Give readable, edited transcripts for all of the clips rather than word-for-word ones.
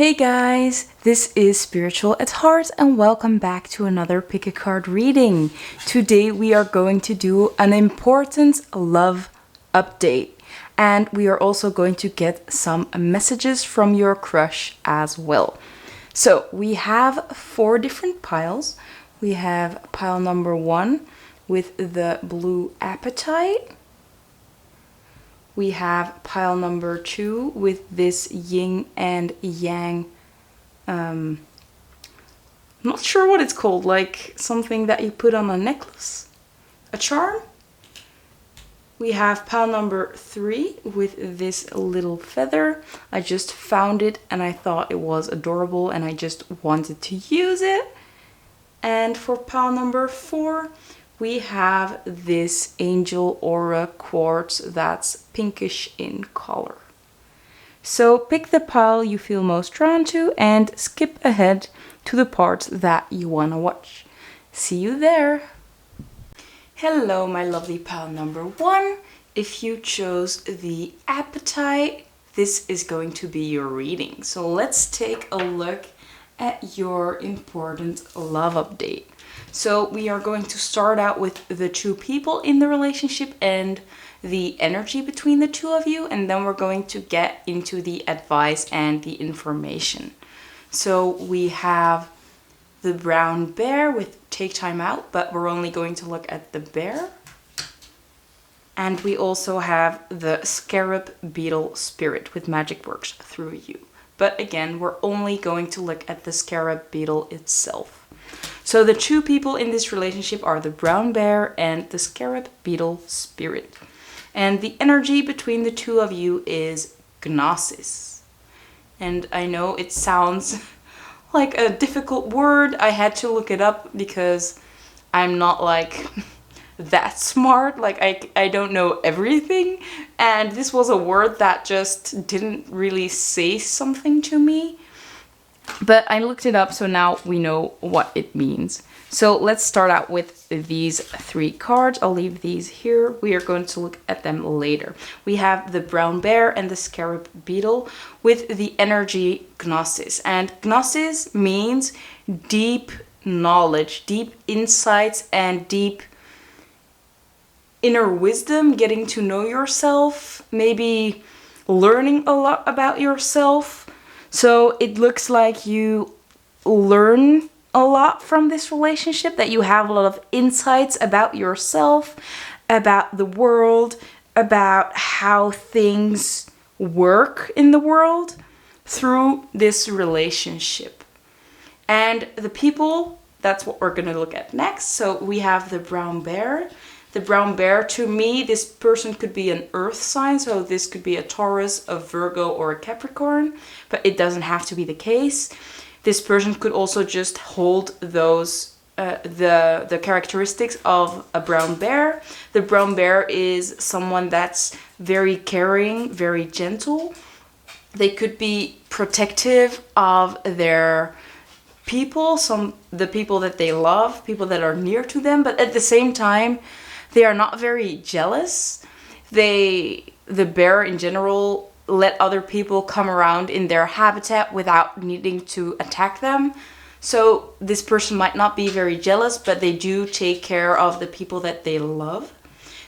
Hey guys, this is Spiritual at Heart and welcome back to another pick a card reading. Today we are going to do an important love update and we are also going to get some messages from your crush as well. So we have 4 different piles. We have pile number 1 with the blue Apatite. We have pile number 2 with this yin and yang, I'm not sure what it's called, like something that you put on a necklace, a charm. We have pile number 3 with this little feather. I just found it and I thought it was adorable and I just wanted to use it. And for pile number 4, we have this Angel Aura Quartz that's pinkish in color. So pick the pile you feel most drawn to and skip ahead to the parts that you want to watch. See you there! Hello my lovely pile number 1. If you chose the Apatite, this is going to be your reading. So let's take a look at your important love update. So we are going to start out with the 2 people in the relationship and the energy between the 2 of you, and then we're going to get into the advice and the information. So we have the brown bear with take time out, but we're only going to look at the bear. And we also have the scarab beetle spirit with magic works through you. But again, we're only going to look at the scarab beetle itself. So the 2 people in this relationship are the brown bear and the scarab beetle spirit. And the energy between the 2 of you is gnosis. And I know it sounds like a difficult word. I had to look it up because I'm not like that smart. Like I don't know everything. And this was a word that just didn't really say something to me. But I looked it up, so now we know what it means. So let's start out with these 3 cards. I'll leave these here. We are going to look at them later. We have the brown bear and the scarab beetle with the energy gnosis. And gnosis means deep knowledge, deep insights, and deep inner wisdom, getting to know yourself, maybe learning a lot about yourself. So it looks like you learn a lot from this relationship, that you have a lot of insights about yourself, about the world, about how things work in the world through this relationship. And the people, that's what we're going to look at next. So we have the brown bear. The brown bear, to me, this person could be an earth sign. So this could be a Taurus, a Virgo, or a Capricorn. But it doesn't have to be the case. This person could also just hold those, the characteristics of a brown bear. The brown bear is someone that's very caring, very gentle. They could be protective of their people, the people that they love, people that are near to them. But at the same time, they are not very jealous. The bear in general let other people come around in their habitat without needing to attack them. So this person might not be very jealous, but they do take care of the people that they love.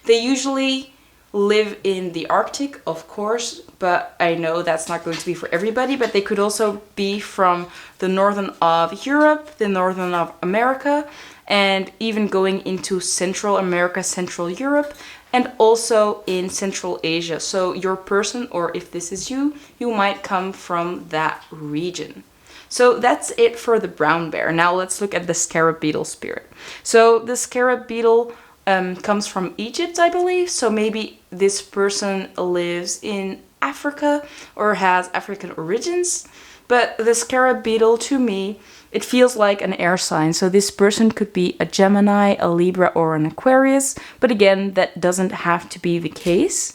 They usually live in the Arctic, of course, but I know that's not going to be for everybody. But they could also be from the northern of Europe, the northern of America, and even going into Central America, Central Europe, and also in Central Asia. So your person, or if this is you, you might come from that region. So that's it for the brown bear. Now let's look at the scarab beetle spirit. So the scarab beetle comes from Egypt, I believe. So maybe this person lives in Africa or has African origins. But the scarab beetle, to me, it feels like an air sign. So this person could be a Gemini, a Libra, or an Aquarius. But again, that doesn't have to be the case.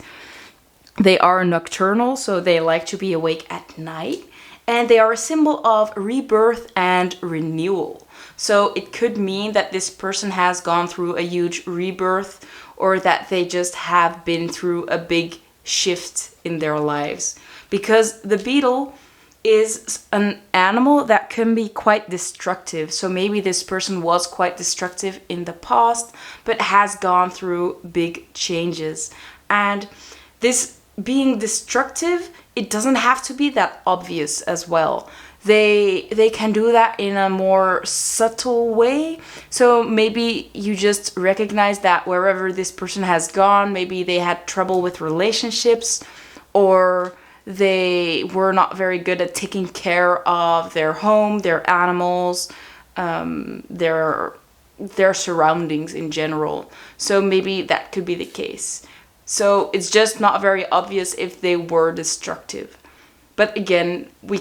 They are nocturnal, so they like to be awake at night. And they are a symbol of rebirth and renewal. So it could mean that this person has gone through a huge rebirth, or that they just have been through a big shift in their lives. Because the beetle is an animal that can be quite destructive. So maybe this person was quite destructive in the past, but has gone through big changes. And this being destructive, it doesn't have to be that obvious as well. They can do that in a more subtle way. So maybe you just recognize that wherever this person has gone, maybe they had trouble with relationships, or they were not very good at taking care of their home, their animals, their surroundings in general. So maybe that could be the case. So it's just not very obvious if they were destructive. But again, we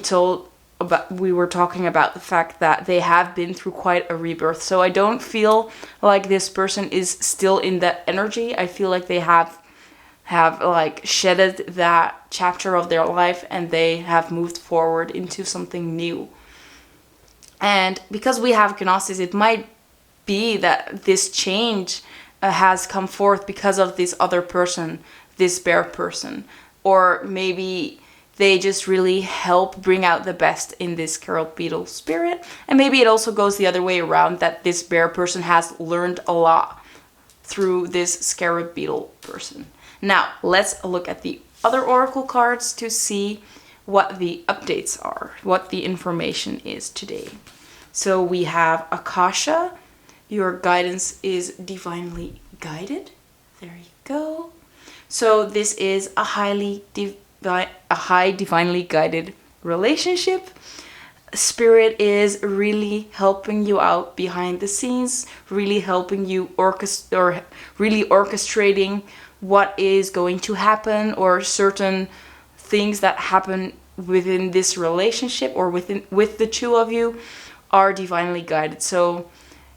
were talking about the fact that they have been through quite a rebirth. So I don't feel like this person is still in that energy. I feel like they have like shedded that chapter of their life and they have moved forward into something new. And because we have Gnosis, it might be that this change has come forth because of this other person, this bear person. Or maybe they just really help bring out the best in this scarab beetle spirit. And maybe it also goes the other way around, that this bear person has learned a lot through this scarab beetle person. Now, let's look at the other oracle cards to see what the updates are, what the information is today. So we have Akasha. Your guidance is divinely guided. There you go. So this is a high divinely guided relationship. Spirit is really helping you out behind the scenes, really helping you orchestrating what is going to happen, or certain things that happen within this relationship or with the two of you are divinely guided. So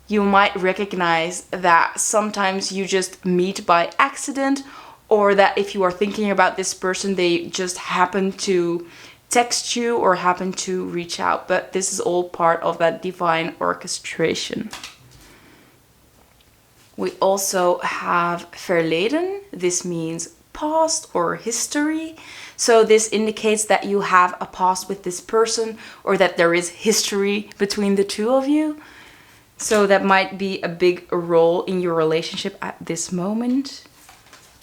you might recognize that sometimes you just meet by accident, or that if you are thinking about this person, they just happen to text you or happen to reach out. But this is all part of that divine orchestration. We also have verleden. This means past or history. So this indicates that you have a past with this person, or that there is history between the two of you. So that might be a big role in your relationship at this moment.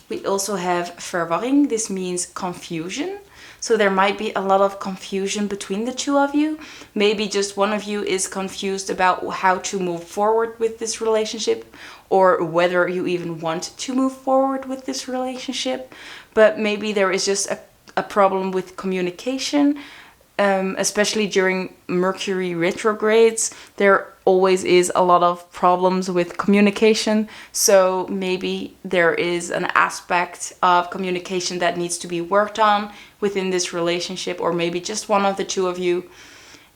We also have verwarring. This means confusion. So there might be a lot of confusion between the two of you. Maybe just one of you is confused about how to move forward with this relationship, or whether you even want to move forward with this relationship. But maybe there is just a problem with communication, especially during Mercury retrogrades. There always is a lot of problems with communication. So maybe there is an aspect of communication that needs to be worked on within this relationship, or maybe just one of the two of you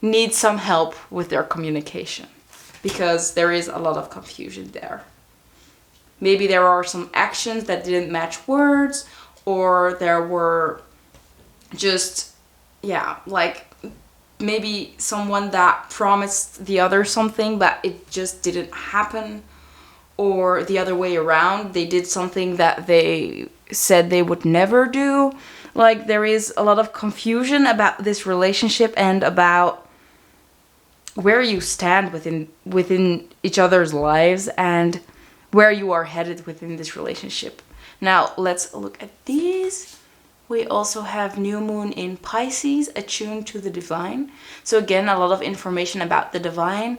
needs some help with their communication, because there is a lot of confusion there. Maybe there are some actions that didn't match words, or there were just, like maybe someone that promised the other something, but it just didn't happen. Or the other way around, they did something that they said they would never do. Like, there is a lot of confusion about this relationship and about where you stand within each other's lives and where you are headed within this relationship. Now, let's look at these. We also have new moon in Pisces, attuned to the divine. So again, a lot of information about the divine.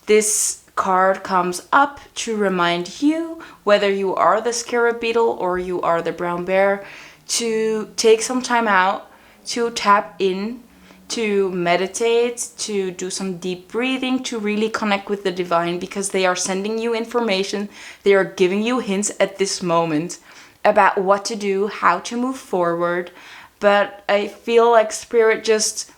This card comes up to remind you, whether you are the scarab beetle or you are the brown bear, to take some time out to tap in, to meditate, to do some deep breathing, to really connect with the divine, because they are sending you information. They are giving you hints at this moment about what to do, how to move forward. But I feel like Spirit just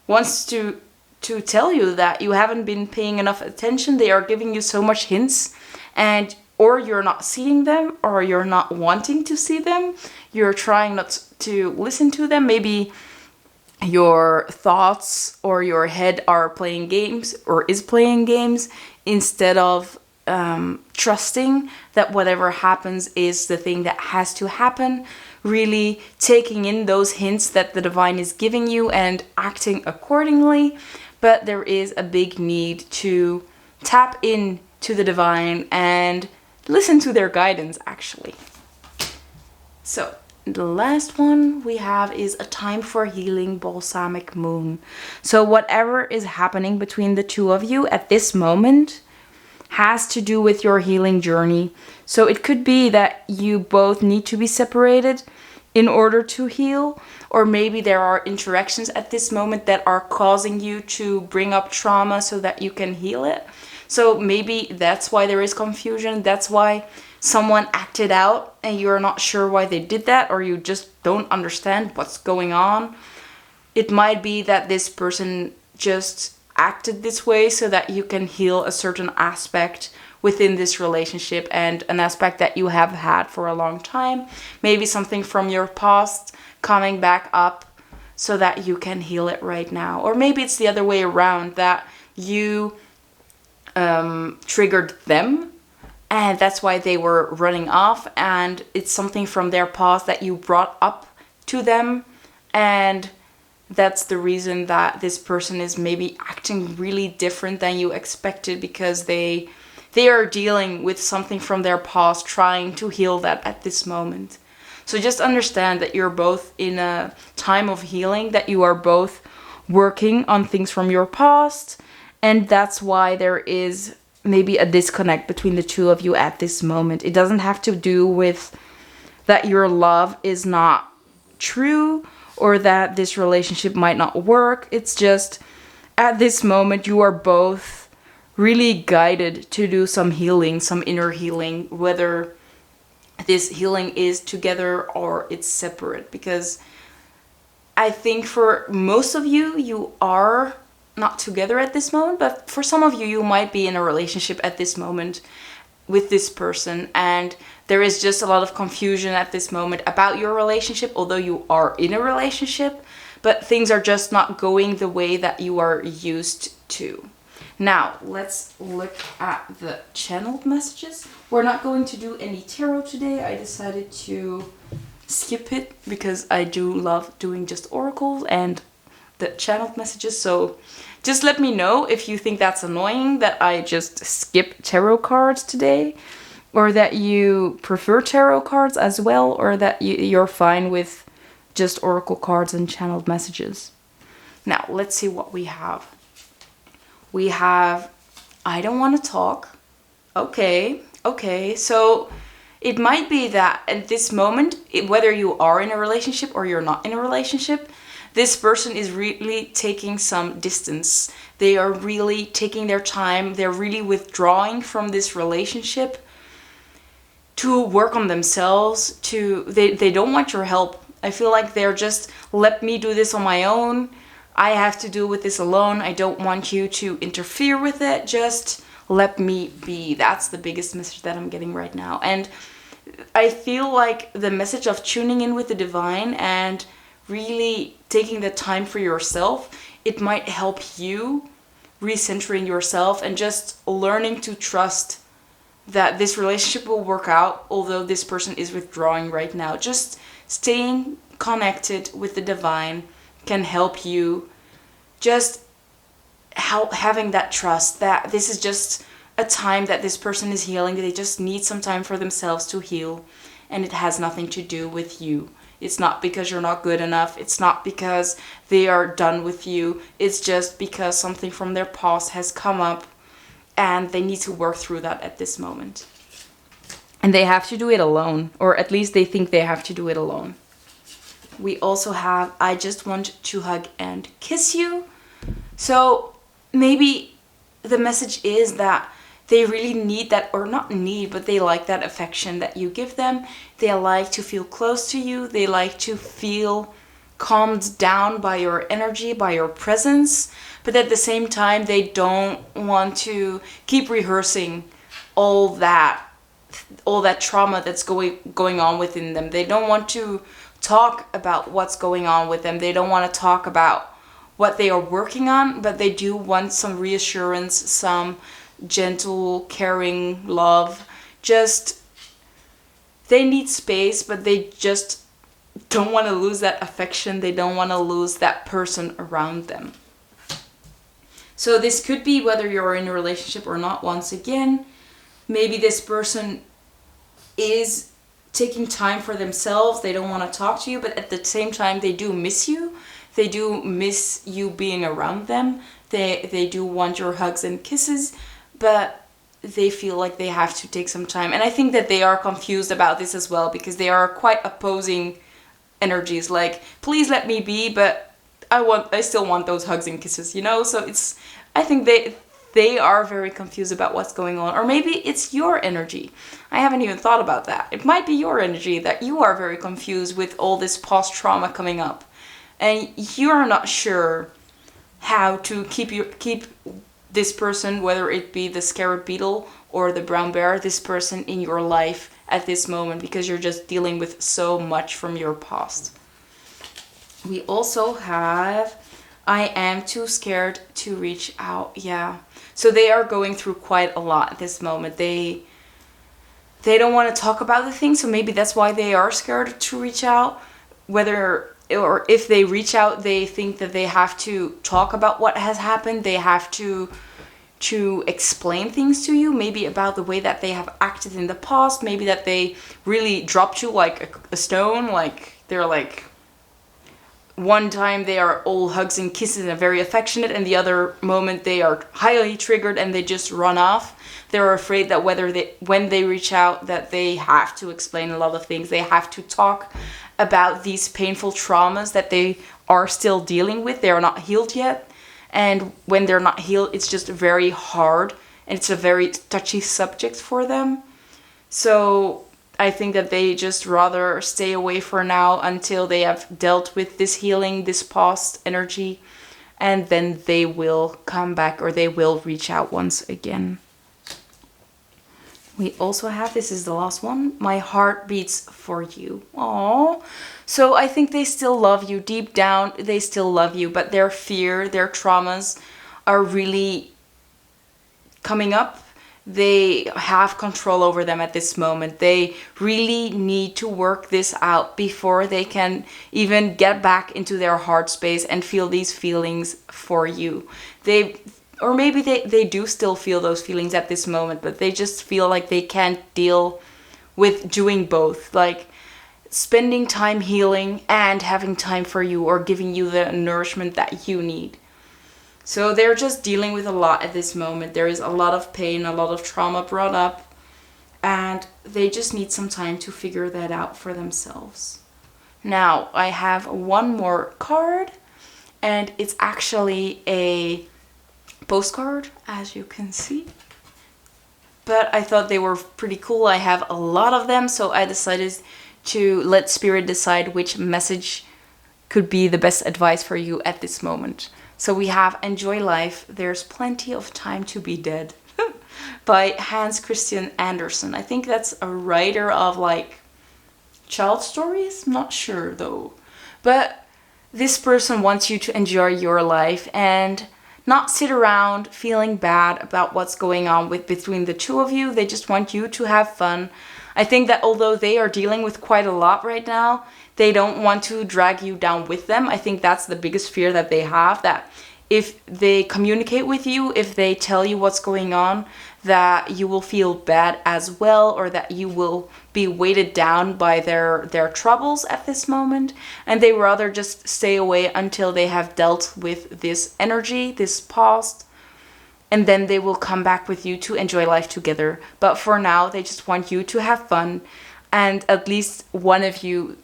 wants to tell you that you haven't been paying enough attention. They are giving you so much hints, and or you're not seeing them, or you're not wanting to see them. You're trying not to listen to them. Maybe your thoughts or your head are playing games, or is playing games, instead of trusting that whatever happens is the thing that has to happen. really taking in those hints that the divine is giving you and acting accordingly. But there is a big need to tap in to the divine and listen to their guidance, actually. So the last one we have is a time for healing, balsamic moon. So whatever is happening between the two of you at this moment has to do with your healing journey. So it could be that you both need to be separated in order to heal, or maybe there are interactions at this moment that are causing you to bring up trauma so that you can heal it. So maybe that's why there is confusion. That's why someone acted out and you're not sure why they did that, or you just don't understand what's going on. It might be that this person just acted this way so that you can heal a certain aspect within this relationship, and an aspect that you have had for a long time. Maybe something from your past coming back up so that you can heal it right now. Or maybe it's the other way around, that you triggered them and that's why they were running off, and it's something from their past that you brought up to them, and that's the reason that this person is maybe acting really different than you expected, because they are dealing with something from their past, trying to heal that at this moment. So just understand that you're both in a time of healing, that you are both working on things from your past, and that's why there is maybe a disconnect between the two of you at this moment. It doesn't have to do with that your love is not true or that this relationship might not work. It's just at this moment you are both really guided to do some healing, some inner healing, whether this healing is together or it's separate. Because I think for most of you, you are not together at this moment, but for some of you, you might be in a relationship at this moment with this person, and there is just a lot of confusion at this moment about your relationship, although you are in a relationship, but things are just not going the way that you are used to. Now, let's look at the channeled messages. We're not going to do any tarot today. I decided to skip it because I do love doing just oracles and the channeled messages. So just let me know if you think that's annoying that I just skip tarot cards today, or that you prefer tarot cards as well, or that you're fine with just oracle cards and channeled messages. Now, let's see what we have. We have, I don't want to talk. Okay. So it might be that at this moment, whether you are in a relationship or you're not in a relationship, this person is really taking some distance. They are really taking their time. They're really withdrawing from this relationship to work on themselves. They don't want your help. I feel like they're just, let me do this on my own. I have to deal with this alone. I don't want you to interfere with it. Just let me be. That's the biggest message that I'm getting right now. And I feel like the message of tuning in with the divine and really taking the time for yourself, it might help you recentering yourself and just learning to trust that this relationship will work out, although this person is withdrawing right now. Just staying connected with the divine can help you just having that trust that this is just a time that this person is healing. They just need some time for themselves to heal, and it has nothing to do with you. It's not because you're not good enough. It's not because they are done with you. It's just because something from their past has come up and they need to work through that at this moment. And they have to do it alone, or at least they think they have to do it alone. We also have, I just want to hug and kiss you. So maybe the message is that they really need that, or not need, but they like that affection that you give them. They like to feel close to you. They like to feel calmed down by your energy, by your presence. But at the same time, they don't want to keep rehearsing all that trauma that's going on within them. They don't want to talk about what's going on with them. They don't want to talk about what they are working on, but they do want some reassurance, some gentle, caring love. Just, they need space, but they just don't want to lose that affection. They don't want to lose that person around them. So this could be whether you're in a relationship or not. Once again, maybe this person is taking time for themselves. They don't want to talk to you, but at the same time, they do miss you. They do miss you being around them. They do want your hugs and kisses, but they feel like they have to take some time. And I think that they are confused about this as well, because they are quite opposing energies. Like, please let me be, but I still want those hugs and kisses, you know? So I think they are very confused about what's going on. Or maybe it's your energy. I haven't even thought about that. It might be your energy that you are very confused with all this past trauma coming up. And you're not sure how to keep this person, whether it be the scarab beetle or the brown bear, this person in your life at this moment, because you're just dealing with so much from your past. We also have, I am too scared to reach out. Yeah. So they are going through quite a lot at this moment. They don't want to talk about the thing, so maybe that's why they are scared to reach out. Whether or if they reach out, they think that they have to talk about what has happened. They have to explain things to you, maybe about the way that they have acted in the past, maybe that they really dropped you like a stone, like they're like, one time they are all hugs and kisses and very affectionate, and the other moment they are highly triggered and they just run off. They're afraid that when they reach out, that they have to explain a lot of things. They have to talk about these painful traumas that they are still dealing with. They are not healed yet. And when they're not healed, it's just very hard. And it's a very touchy subject for them. So I think that they just rather stay away for now until they have dealt with this healing, this past energy. And then they will come back, or they will reach out once again. We also have, this is the last one, my heart beats for you. Aww. So I think they still love you. Deep down, they still love you, but their fear, their traumas are really coming up. They have control over them at this moment. They really need to work this out before they can even get back into their heart space and feel these feelings for you. Or maybe they do still feel those feelings at this moment, but they just feel like they can't deal with doing both. Like spending time healing and having time for you, or giving you the nourishment that you need. So they're just dealing with a lot at this moment. There is a lot of pain, a lot of trauma brought up, and they just need some time to figure that out for themselves. Now, I have one more card, and it's actually a postcard, as you can see, but I thought they were pretty cool. I have a lot of them, so I decided to let Spirit decide which message could be the best advice for you at this moment. So we have Enjoy Life, There's Plenty of Time to Be Dead by Hans Christian Andersen. I think that's a writer of like child stories, I'm not sure though. But this person wants you to enjoy your life and not sit around feeling bad about what's going on between the two of you. They just want you to have fun. I think that although they are dealing with quite a lot right now, they don't want to drag you down with them. I think that's the biggest fear that they have, that if they communicate with you, if they tell you what's going on, that you will feel bad as well, or that you will be weighted down by their troubles at this moment. And they rather just stay away until they have dealt with this energy, this past, and then they will come back with you to enjoy life together. But for now, they just want you to have fun, and at least one of you,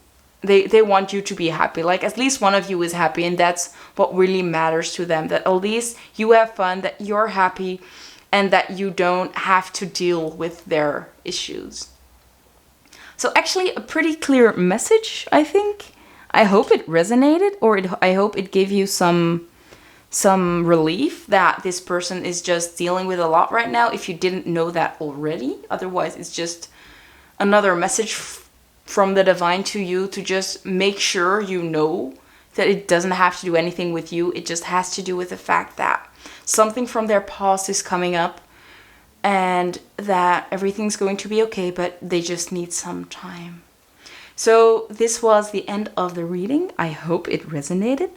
they want you to be happy. Like at least one of you is happy, and that's what really matters to them. That at least you have fun, that you're happy, and that you don't have to deal with their issues. So actually a pretty clear message, I think. I hope it resonated, or I hope it gave you some relief that this person is just dealing with a lot right now, if you didn't know that already. Otherwise, it's just another message from the divine to you to just make sure you know that it doesn't have to do anything with you. It just has to do with the fact that something from their past is coming up, and that everything's going to be okay, but they just need some time. So this was the end of the reading. I hope it resonated.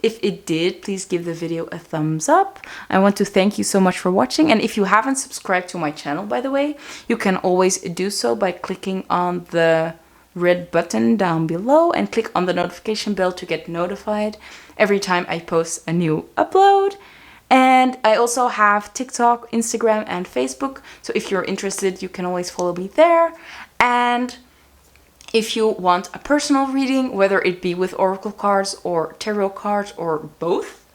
If it did, please give the video a thumbs up. I want to thank you so much for watching. And if you haven't subscribed to my channel, by the way, you can always do so by clicking on the red button down below and click on the notification bell to get notified every time I post a new upload. And I also have TikTok, Instagram, and Facebook. So if you're interested, you can always follow me there. And if you want a personal reading, whether it be with oracle cards or tarot cards or both,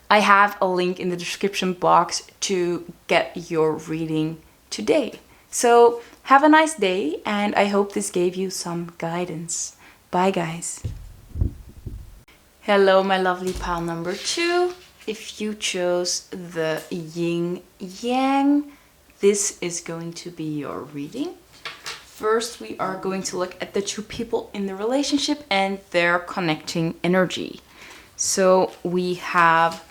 I have a link in the description box to get your reading today. So have a nice day, and I hope this gave you some guidance. Bye, guys. Hello, my lovely pile number 2. If you chose the yin yang, this is going to be your reading. First, we are going to look at the two people in the relationship and their connecting energy. So we have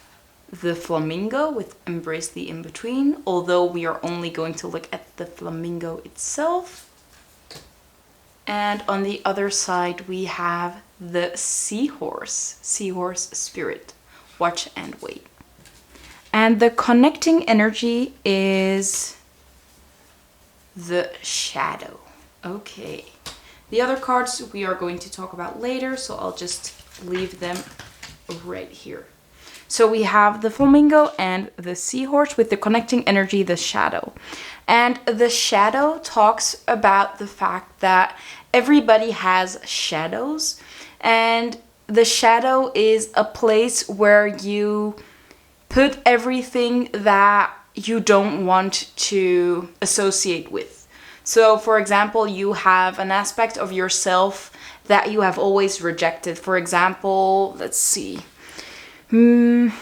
the flamingo with embrace the in-between, although we are only going to look at the flamingo itself. And on the other side, we have the seahorse spirit. Watch and wait. And the connecting energy is the shadow. Okay. The other cards we are going to talk about later, so I'll just leave them right here. So we have the flamingo and the seahorse with the connecting energy, the shadow. And the shadow talks about the fact that everybody has shadows, and the shadow is a place where you put everything that you don't want to associate with. So, for example, you have an aspect of yourself that you have always rejected. For example, let's see. Maybe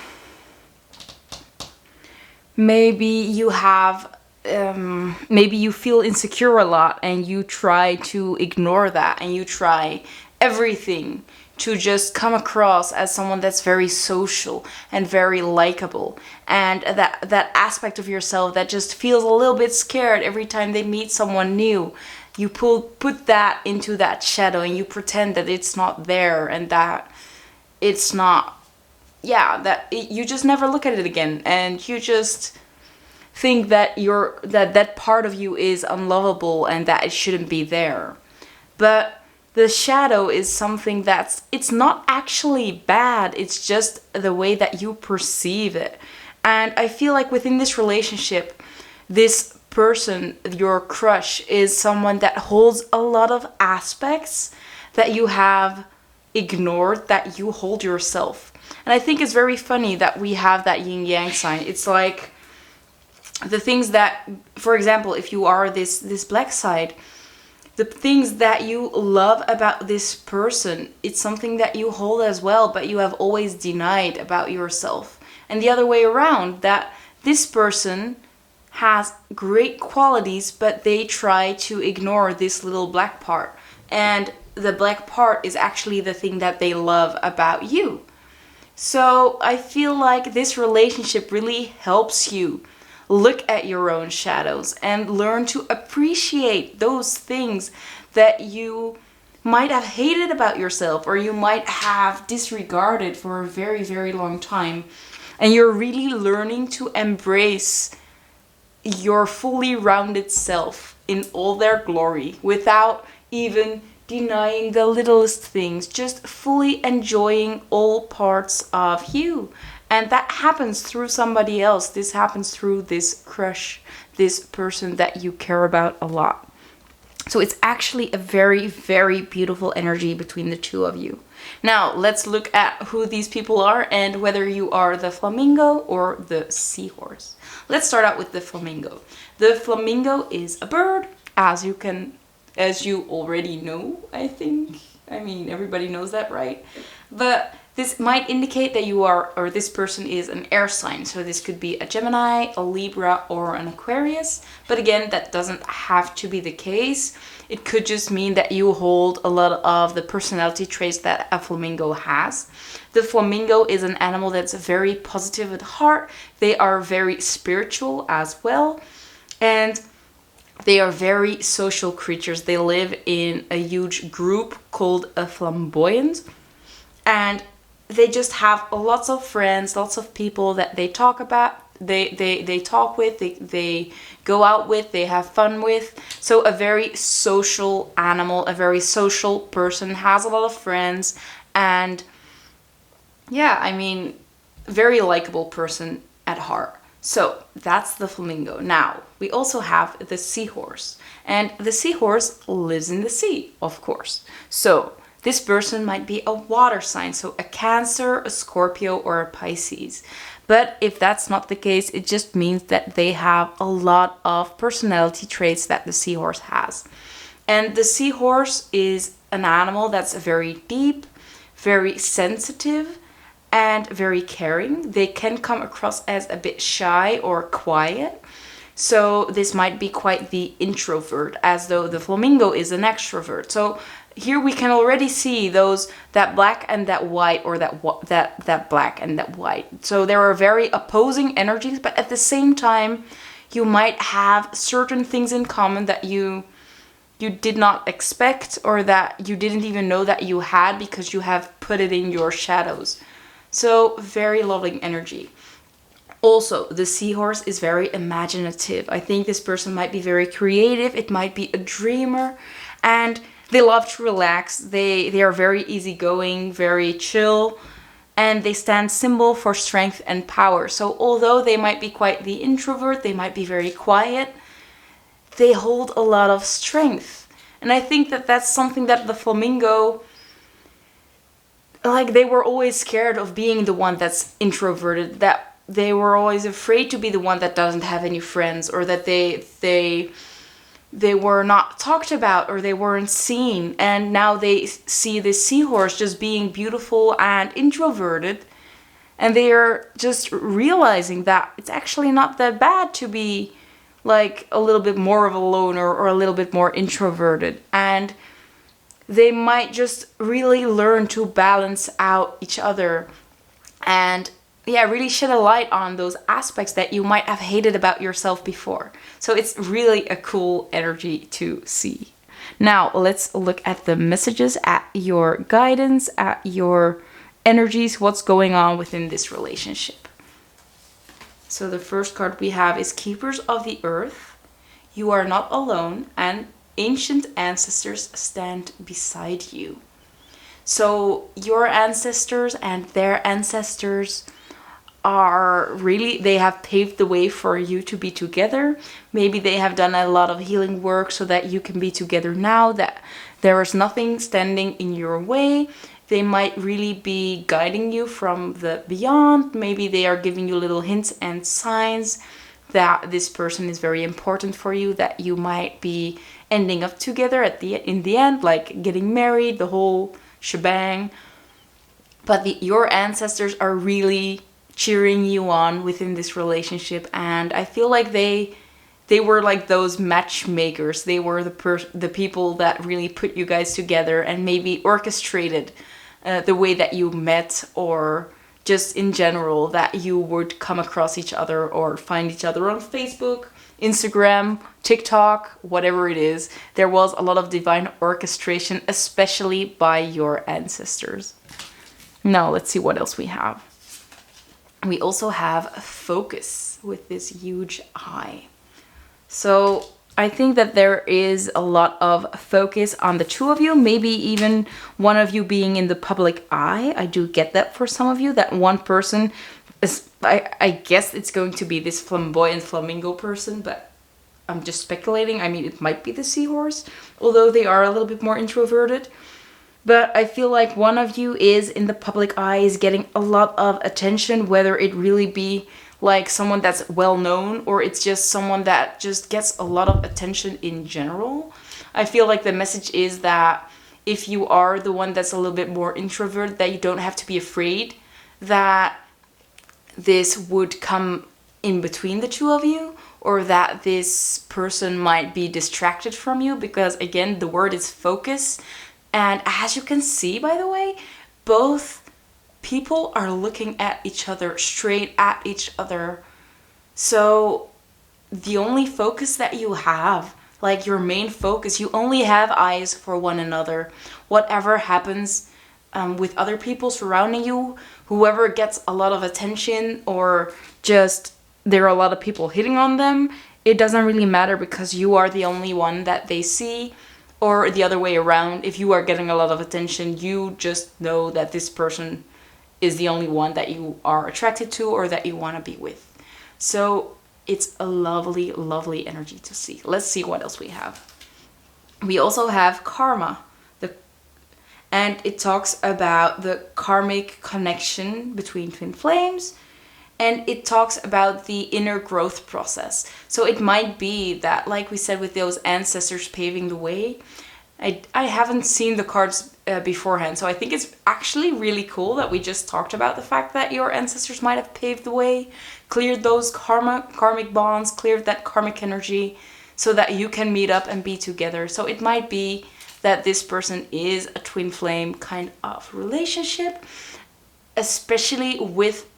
you have, maybe you feel insecure a lot and you try to ignore that, and you try everything to just come across as someone that's very social and very likable, and that aspect of yourself that just feels a little bit scared every time they meet someone new, you put that into that shadow and you pretend that it's not there and that it's not, you just never look at it again, and you just think that that part of you is unlovable and that it shouldn't be there. But the shadow is something it's not actually bad, it's just the way that you perceive it. And I feel like within this relationship, this person, your crush, is someone that holds a lot of aspects that you have ignored, that you hold yourself. And I think it's very funny that we have that yin yang sign. It's like the things that, for example, if you are this black side, the things that you love about this person, it's something that you hold as well, but you have always denied about yourself. And the other way around, that this person has great qualities, but they try to ignore this little black part. And the black part is actually the thing that they love about you. So I feel like this relationship really helps you look at your own shadows and learn to appreciate those things that you might have hated about yourself, or you might have disregarded for a very, very long time. And you're really learning to embrace your fully rounded self in all their glory without even denying the littlest things, just fully enjoying all parts of you. And that happens through somebody else. This happens through this crush, this person that you care about a lot. So it's actually a very, very beautiful energy between the two of you. Now, let's look at who these people are and whether you are the flamingo or the seahorse. Let's start out with the flamingo. The flamingo is a bird, as you already know, I think. I mean, everybody knows that, right? But this might indicate that you are, or this person is, an air sign. So this could be a Gemini, a Libra, or an Aquarius. But again, that doesn't have to be the case. It could just mean that you hold a lot of the personality traits that a flamingo has. The flamingo is an animal that's very positive at heart. They are very spiritual as well. And They are very social creatures. They live in a huge group called a flamboyant, and they just have lots of friends, lots of people that they talk about, they talk with, they go out with, they have fun with. So a very social animal, a very social person, has a lot of friends, and yeah, I mean, very likable person at heart. So that's the flamingo. Now, we also have the seahorse. And the seahorse lives in the sea, of course. So this person might be a water sign, so a Cancer, a Scorpio, or a Pisces. But if that's not the case, it just means that they have a lot of personality traits that the seahorse has. And the seahorse is an animal that's very deep, very sensitive, and very caring. They can come across as a bit shy or quiet. So this might be quite the introvert, as though the flamingo is an extrovert. So here we can already see that black and that white, or that black and that white. So there are very opposing energies, but at the same time, you might have certain things in common that you did not expect, or that you didn't even know that you had, because you have put it in your shadows. So very loving energy. Also, the seahorse is very imaginative. I think this person might be very creative. It might be a dreamer, and they love to relax. They are very easygoing, very chill, and they stand symbol for strength and power. So although they might be quite the introvert, they might be very quiet, they hold a lot of strength. And I think that that's something that the flamingo, like, they were always scared of being the one that's introverted, that they were always afraid to be the one that doesn't have any friends, or that they were not talked about, or they weren't seen. And now they see this seahorse just being beautiful and introverted, and they are just realizing that it's actually not that bad to be like a little bit more of a loner, or a little bit more introverted. And they might just really learn to balance out each other, and yeah, really shed a light on those aspects that you might have hated about yourself before. So it's really a cool energy to see. Now let's look at the messages, at your guidance, at your energies, what's going on within this relationship. So the first card we have is Keepers of the Earth. You are not alone, and ancient ancestors stand beside you. So your ancestors and their ancestors are really, they have paved the way for you to be together. Maybe they have done a lot of healing work so that you can be together now, that there is nothing standing in your way. They might really be guiding you from the beyond. Maybe they are giving you little hints and signs that this person is very important for you, that you might be ending up together in the end, like getting married, the whole shebang. But your ancestors are really cheering you on within this relationship, and I feel like they were like those matchmakers. They were the people that really put you guys together, and maybe orchestrated the way that you met, or just in general that you would come across each other or find each other on Facebook, Instagram, TikTok, whatever it is. There was a lot of divine orchestration, especially by your ancestors. Now let's see what else we have. We also have focus with this huge eye. So I think that there is a lot of focus on the two of you, maybe even one of you being in the public eye. I do get that for some of you, that one person is, I guess it's going to be this flamboyant flamingo person, but I'm just speculating. I mean, it might be the seahorse, although they are a little bit more introverted. But I feel like one of you is in the public eye, is getting a lot of attention, whether it really be like someone that's well known, or it's just someone that just gets a lot of attention in general. I feel like the message is that if you are the one that's a little bit more introverted, that you don't have to be afraid that this would come in between the two of you, or that this person might be distracted from you, because again, the word is focus. And as you can see, by the way, both people are looking at each other, straight at each other. So the only focus that you have like your main focus. You only have eyes for one another. Whatever happens with other people surrounding you, whoever gets a lot of attention, or just there are a lot of people hitting on them, it doesn't really matter, because you are the only one that they see. Or the other way around, if you are getting a lot of attention, you just know that this person is the only one that you are attracted to or that you want to be with. So it's a lovely, lovely energy to see. Let's see what else we have. We also have karma. And it talks about the karmic connection between twin flames. And it talks about the inner growth process. So it might be that, like we said, with those ancestors paving the way, I haven't seen the cards beforehand. So I think it's actually really cool that we just talked about the fact that your ancestors might have paved the way, cleared those karmic bonds, cleared that karmic energy, so that you can meet up and be together. So it might be that this person is a twin flame kind of relationship, especially with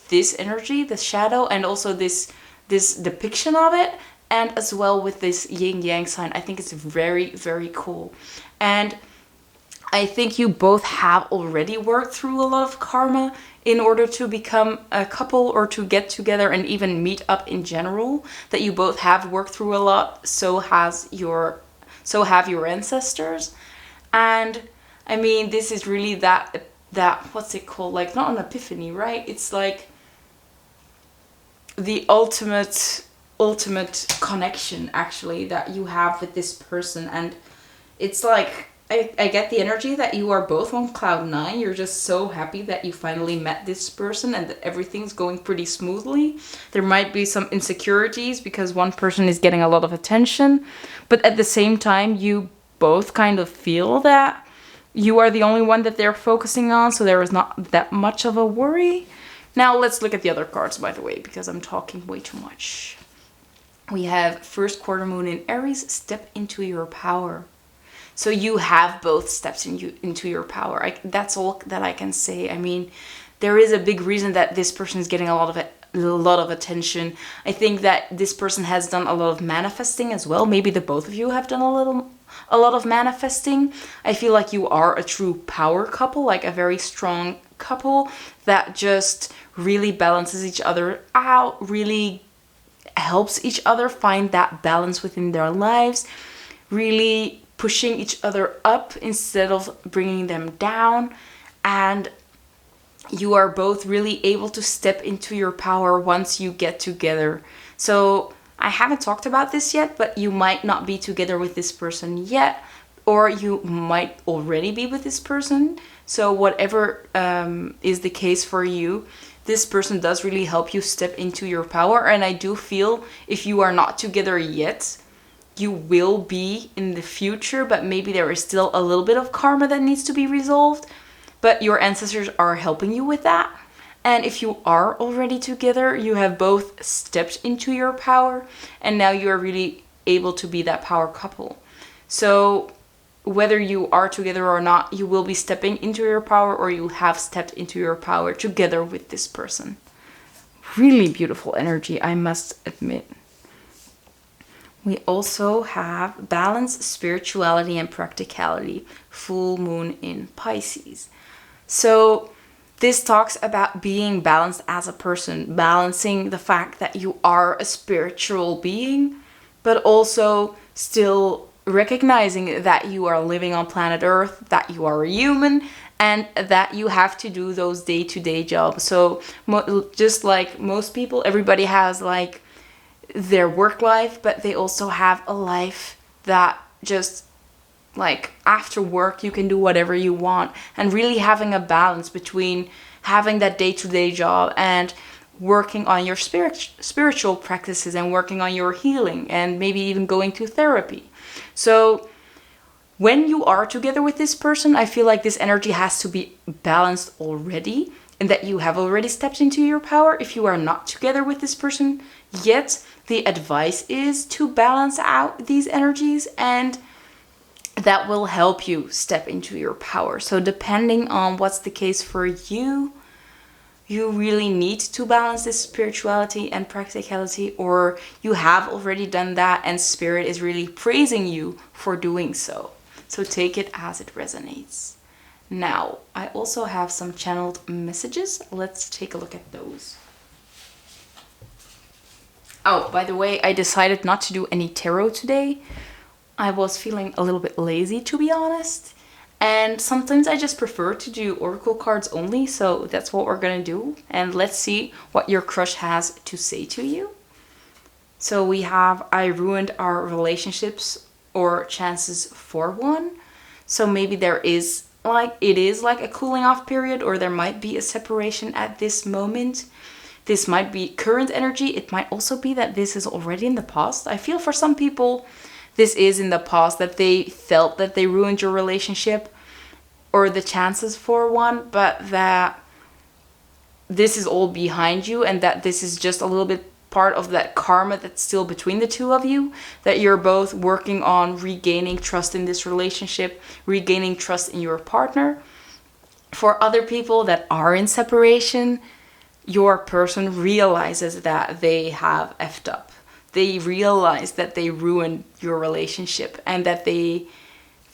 this energy, the shadow, and also this depiction of it, and as well with this yin yang sign. I think it's very, very cool. And I think you both have already worked through a lot of karma in order to become a couple or to get together and even meet up in general. That you both have worked through a lot. So have your ancestors. And I mean, this is really that what's it called, like, not an epiphany, right? It's like the ultimate connection, actually, that you have with this person. And it's like, I get the energy that you are both on cloud 9. You're just so happy that you finally met this person and that everything's going pretty smoothly. There might be some insecurities because one person is getting a lot of attention, but at the same time, you both kind of feel that you are the only one that they're focusing on, so there is not that much of a worry. Now let's look at the other cards, by the way, because I'm talking way too much. We have first quarter moon in Aries, step into your power. So you have both steps into your power. That's all that I can say. I mean, there is a big reason that this person is getting a lot of attention. I think that this person has done a lot of manifesting as well. Maybe the both of you have done a lot of manifesting. I feel like you are a true power couple, like a very strong couple that just really balances each other out, really helps each other find that balance within their lives, really pushing each other up instead of bringing them down. And you are both really able to step into your power once you get together. So I haven't talked about this yet, but you might not be together with this person yet, or you might already be with this person. So whatever is the case for you, this person does really help you step into your power. And I do feel if you are not together yet, you will be in the future, but maybe there is still a little bit of karma that needs to be resolved. But your ancestors are helping you with that. And if you are already together, you have both stepped into your power, and now you are really able to be that power couple. So whether you are together or not, you will be stepping into your power, or you have stepped into your power together with this person. Really beautiful energy, I must admit. We also have balance, spirituality, and practicality. Full moon in Pisces. So this talks about being balanced as a person, balancing the fact that you are a spiritual being, but also still recognizing that you are living on planet Earth, that you are a human, and that you have to do those day-to-day jobs. So just like most people, everybody has like their work life, but they also have a life that just like after work you can do whatever you want, and really having a balance between having that day-to-day job and working on your spiritual practices and working on your healing and maybe even going to therapy. So when you are together with this person, I feel like this energy has to be balanced already, and that you have already stepped into your power. If you are not together with this person yet, the advice is to balance out these energies, and that will help you step into your power. So depending on what's the case for you, you really need to balance this spirituality and practicality, or you have already done that and spirit is really praising you for doing so. So take it as it resonates. Now, I also have some channeled messages. Let's take a look at those. Oh, by the way, I decided not to do any tarot today. I was feeling a little bit lazy, to be honest. And sometimes I just prefer to do oracle cards only, so that's what we're gonna do. And let's see what your crush has to say to you. So we have, I ruined our relationships or chances for one. So maybe there is it is like a cooling off period, or there might be a separation at this moment. This might be current energy. It might also be that this is already in the past. I feel for some people, this is in the past, that they felt that they ruined your relationship or the chances for one, but that this is all behind you and that this is just a little bit part of that karma that's still between the two of you, that you're both working on regaining trust in this relationship, regaining trust in your partner. For other people that are in separation, your person realizes that they have effed up. They realize that they ruined your relationship and that they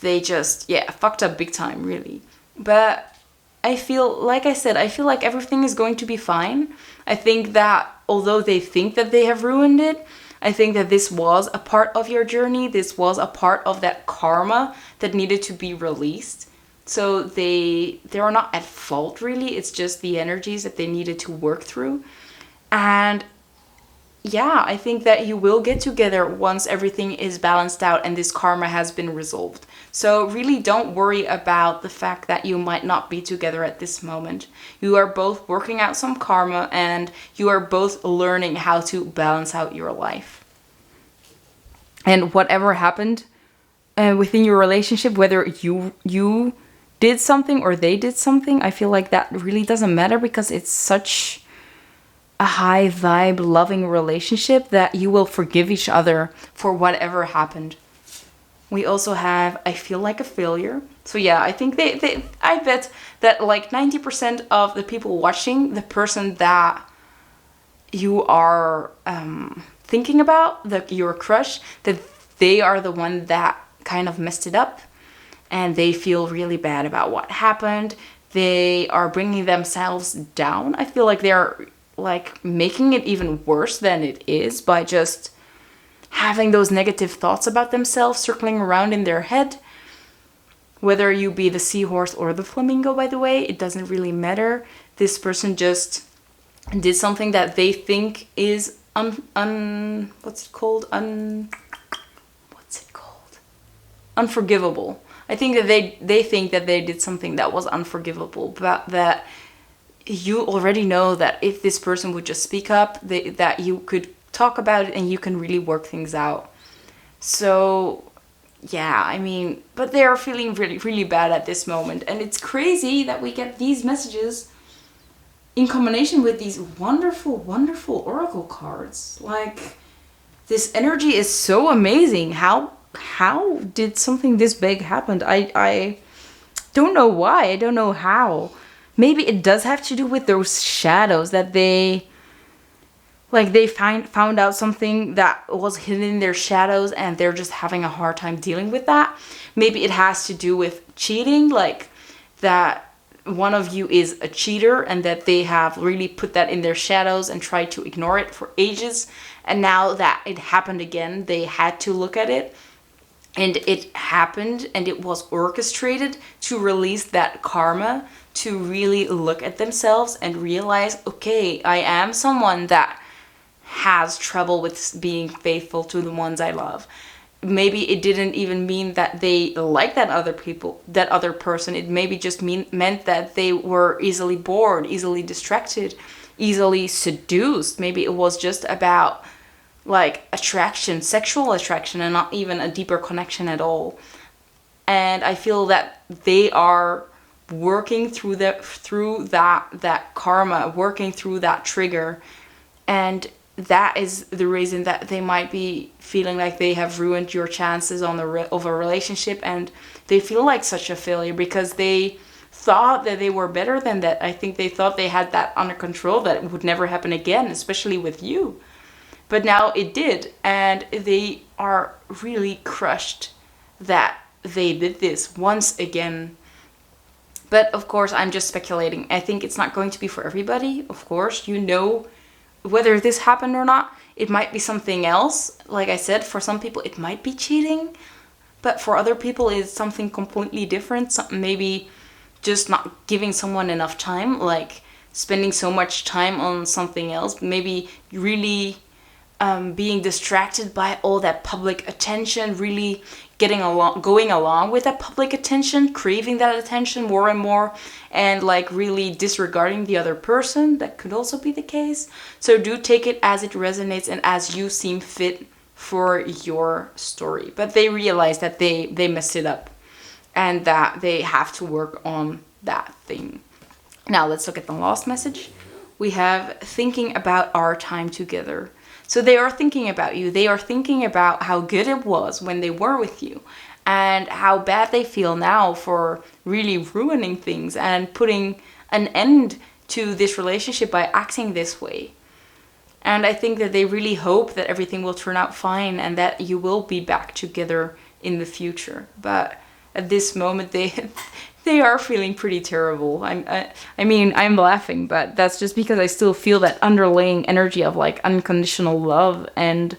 just, fucked up big time, really. But I feel, like I said, I feel like everything is going to be fine. I think that although they think that they have ruined it, I think that this was a part of your journey. This was a part of that karma that needed to be released. So they are not at fault, really. It's just the energies that they needed to work through. And yeah, I think that you will get together once everything is balanced out and this karma has been resolved. So really don't worry about the fact that you might not be together at this moment. You are both working out some karma and you are both learning how to balance out your life. And whatever happened within your relationship, whether you did something or they did something, I feel like that really doesn't matter, because it's such a high vibe, loving relationship that you will forgive each other for whatever happened. We also have, I feel like a failure. So yeah, I think I bet that like 90% of the people watching, the person that you are thinking about, your crush, that they are the one that kind of messed it up. And they feel really bad about what happened. They are bringing themselves down. I feel like they're like making it even worse than it is by just having those negative thoughts about themselves circling around in their head. Whether you be the seahorse or the flamingo, by the way, it doesn't really matter. This person just did something that they think is unforgivable. I think that they think that they did something that was unforgivable, but that you already know that if this person would just speak up, that you could talk about it and you can really work things out. So yeah, I mean, but they are feeling really, really bad at this moment. And it's crazy that we get these messages in combination with these wonderful, wonderful oracle cards. Like, this energy is so amazing. How did something this big happen? I don't know why. I don't know how. Maybe it does have to do with those shadows that they found out something that was hidden in their shadows and they're just having a hard time dealing with that. Maybe it has to do with cheating, like that one of you is a cheater and that they have really put that in their shadows and tried to ignore it for ages. And now that it happened again, they had to look at it. And it happened and it was orchestrated to release that karma, to really look at themselves and realize, okay, I am someone that has trouble with being faithful to the ones I love. Maybe it didn't even mean that they like that other person. It maybe just meant that they were easily bored, easily distracted, easily seduced. Maybe it was just about like attraction, sexual attraction, and not even a deeper connection at all. And I feel that they are working through that karma, working through that trigger, and that is the reason that they might be feeling like they have ruined your chances of a relationship, and they feel like such a failure because they thought that they were better than that. I think they thought they had that under control, that it would never happen again, especially with you. But now it did, and they are really crushed that they did this once again. But of course, I'm just speculating. I think it's not going to be for everybody, of course. You know, whether this happened or not, it might be something else. Like I said, for some people it might be cheating, but for other people it's something completely different. Maybe just not giving someone enough time, like spending so much time on something else. Maybe really being distracted by all that public attention, really going along with that public attention, craving that attention more and more, and like really disregarding the other person. That could also be the case. So do take it as it resonates and as you seem fit for your story. But they realize that they messed it up and that they have to work on that thing. Now let's look at the last message. We have thinking about our time together. So they are thinking about you. They are thinking about how good it was when they were with you, and how bad they feel now for really ruining things and putting an end to this relationship by acting this way. And I think that they really hope that everything will turn out fine and that you will be back together in the future. But at this moment, they are feeling pretty terrible. I mean, I'm laughing, but that's just because I still feel that underlying energy of like unconditional love and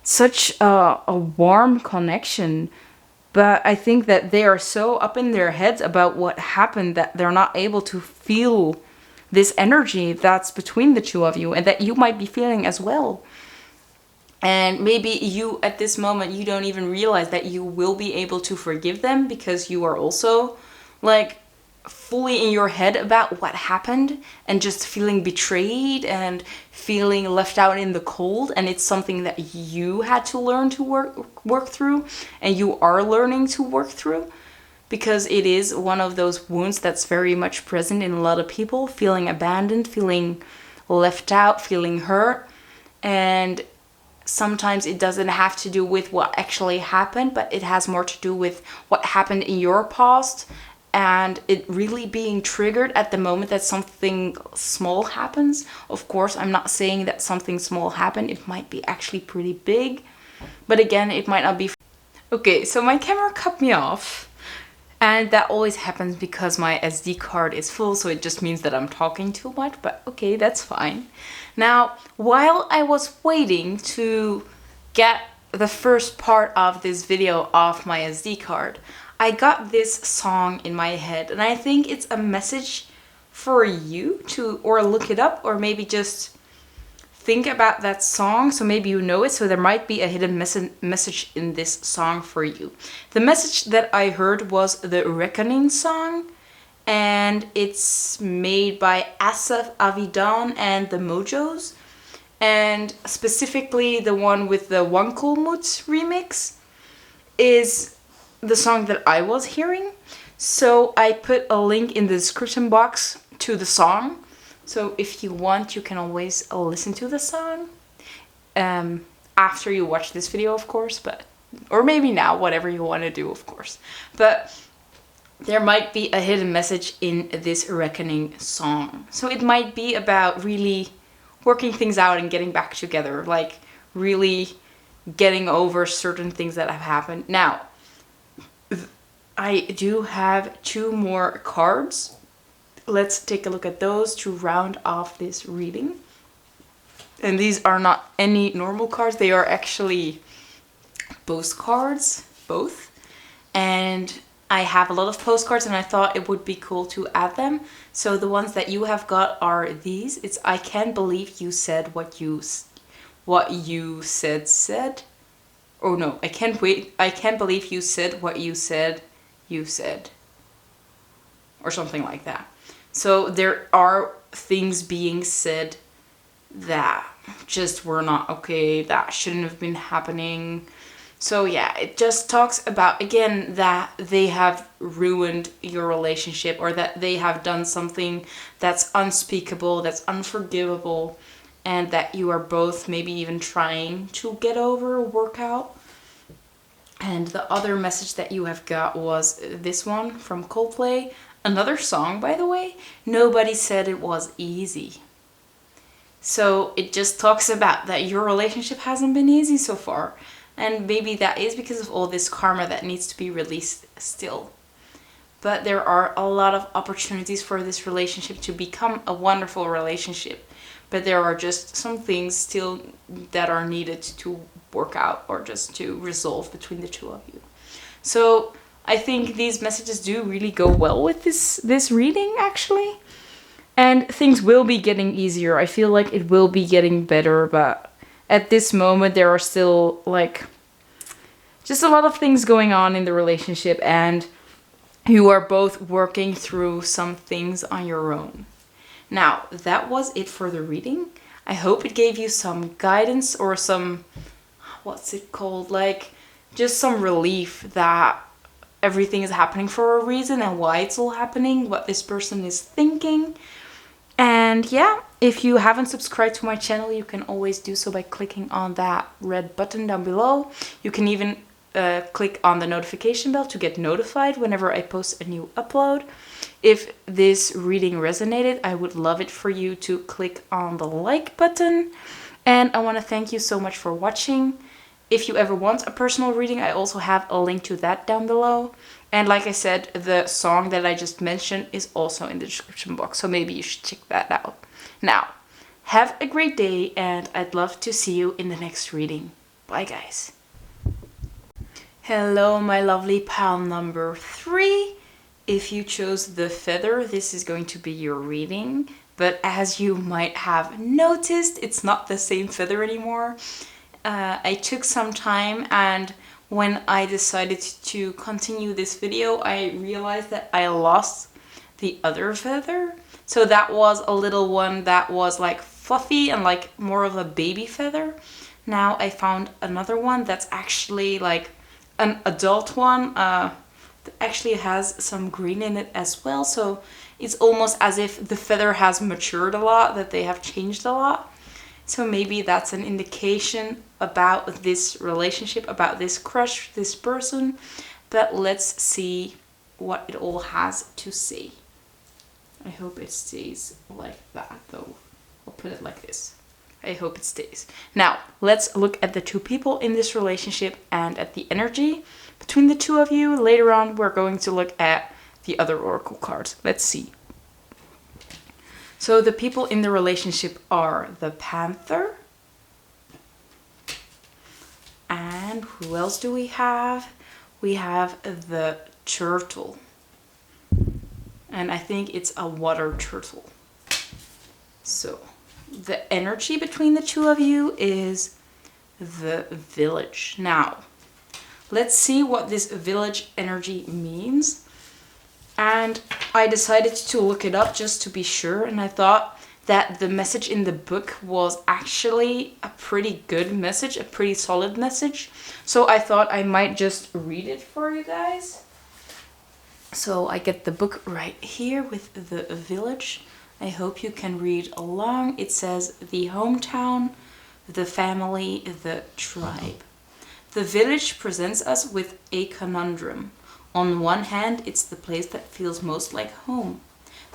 such a warm connection. But I think that they are so up in their heads about what happened that they're not able to feel this energy that's between the two of you, and that you might be feeling as well. And maybe you, at this moment, you don't even realize that you will be able to forgive them, because you are also like fully in your head about what happened and just feeling betrayed and feeling left out in the cold. And it's something that you had to learn to work through, and you are learning to work through, because it is one of those wounds that's very much present in a lot of people, feeling abandoned, feeling left out, feeling hurt. And sometimes it doesn't have to do with what actually happened, but it has more to do with what happened in your past, and it really being triggered at the moment that something small happens. Of course, I'm not saying that something small happened. It might be actually pretty big, but again, it might not be. Okay, so my camera cut me off, and that always happens because my SD card is full, so it just means that I'm talking too much, but okay, that's fine. Now, while I was waiting to get the first part of this video off my SD card, I got this song in my head, and I think it's a message for you to or look it up, or maybe just think about that song, so maybe you know it, so there might be a hidden message in this song for you. The message that I heard was the Reckoning song, and it's made by Asaf Avidan and the Mojos, and specifically the one with the Wankelmoed remix is the song that I was hearing. So I put a link in the description box to the song. So if you want, you can always listen to the song after you watch this video, of course, or maybe now, whatever you want to do, of course. But there might be a hidden message in this Reckoning song. So it might be about really working things out and getting back together, like really getting over certain things that have happened. Now, I do have 2 more cards. Let's take a look at those to round off this reading. And these are not any normal cards. They are actually postcards, both. And I have a lot of postcards, and I thought it would be cool to add them. So the ones that you have got are these. It's I can't believe you said what you said. Oh no, I can't believe you said what you said. Or something like that. So there are things being said that just were not okay, that shouldn't have been happening. So yeah, it just talks about, again, that they have ruined your relationship, or that they have done something that's unspeakable, that's unforgivable, and that you are both maybe even trying to get over or work out. And the other message that you have got was this one from Coldplay, Another song, by the way, nobody said it was easy. So it just talks about that your relationship hasn't been easy so far. And maybe that is because of all this karma that needs to be released still. But there are a lot of opportunities for this relationship to become a wonderful relationship. But there are just some things still that are needed to work out or just to resolve between the two of you. So I think these messages do really go well with this reading, actually. And things will be getting easier. I feel like it will be getting better, but at this moment there are still like just a lot of things going on in the relationship, and you are both working through some things on your own. Now, that was it for the reading. I hope it gave you some guidance or some, what's it called? Like, just some relief that everything is happening for a reason and why it's all happening, what this person is thinking. And yeah, if you haven't subscribed to my channel, you can always do so by clicking on that red button down below. You can even click on the notification bell to get notified whenever I post a new upload. If this reading resonated, I would love it for you to click on the like button. And I want to thank you so much for watching. If you ever want a personal reading, I also have a link to that down below. And like I said, the song that I just mentioned is also in the description box, so maybe you should check that out. Now, have a great day, and I'd love to see you in the next reading. Bye, guys. Hello, my lovely pile number 3. If you chose the feather, this is going to be your reading. But as you might have noticed, it's not the same feather anymore. I took some time, and when I decided to continue this video, I realized that I lost the other feather. So that was a little one that was like fluffy and like more of a baby feather. Now I found another one that's actually like an adult one. That actually has some green in it as well. So it's almost as if the feather has matured a lot, that they have changed a lot. So maybe that's an indication about this relationship, about this crush, this person. But let's see what it all has to say. I hope it stays like that though. I'll put it like this. I hope it stays. Now, let's look at the two people in this relationship and at the energy between the two of you. Later on, we're going to look at the other oracle cards. Let's see. So the people in the relationship are the Panther. And who else do we have? We have the Turtle. And I think it's a water turtle. So the energy between the two of you is the Village. Now, let's see what this Village energy means. And I decided to look it up just to be sure, and I thought that the message in the book was actually a pretty good message, a pretty solid message. So I thought I might just read it for you guys. So I get the book right here with the Village. I hope you can read along. It says the hometown, the family, the tribe. The village presents us with a conundrum. On one hand, it's the place that feels most like home,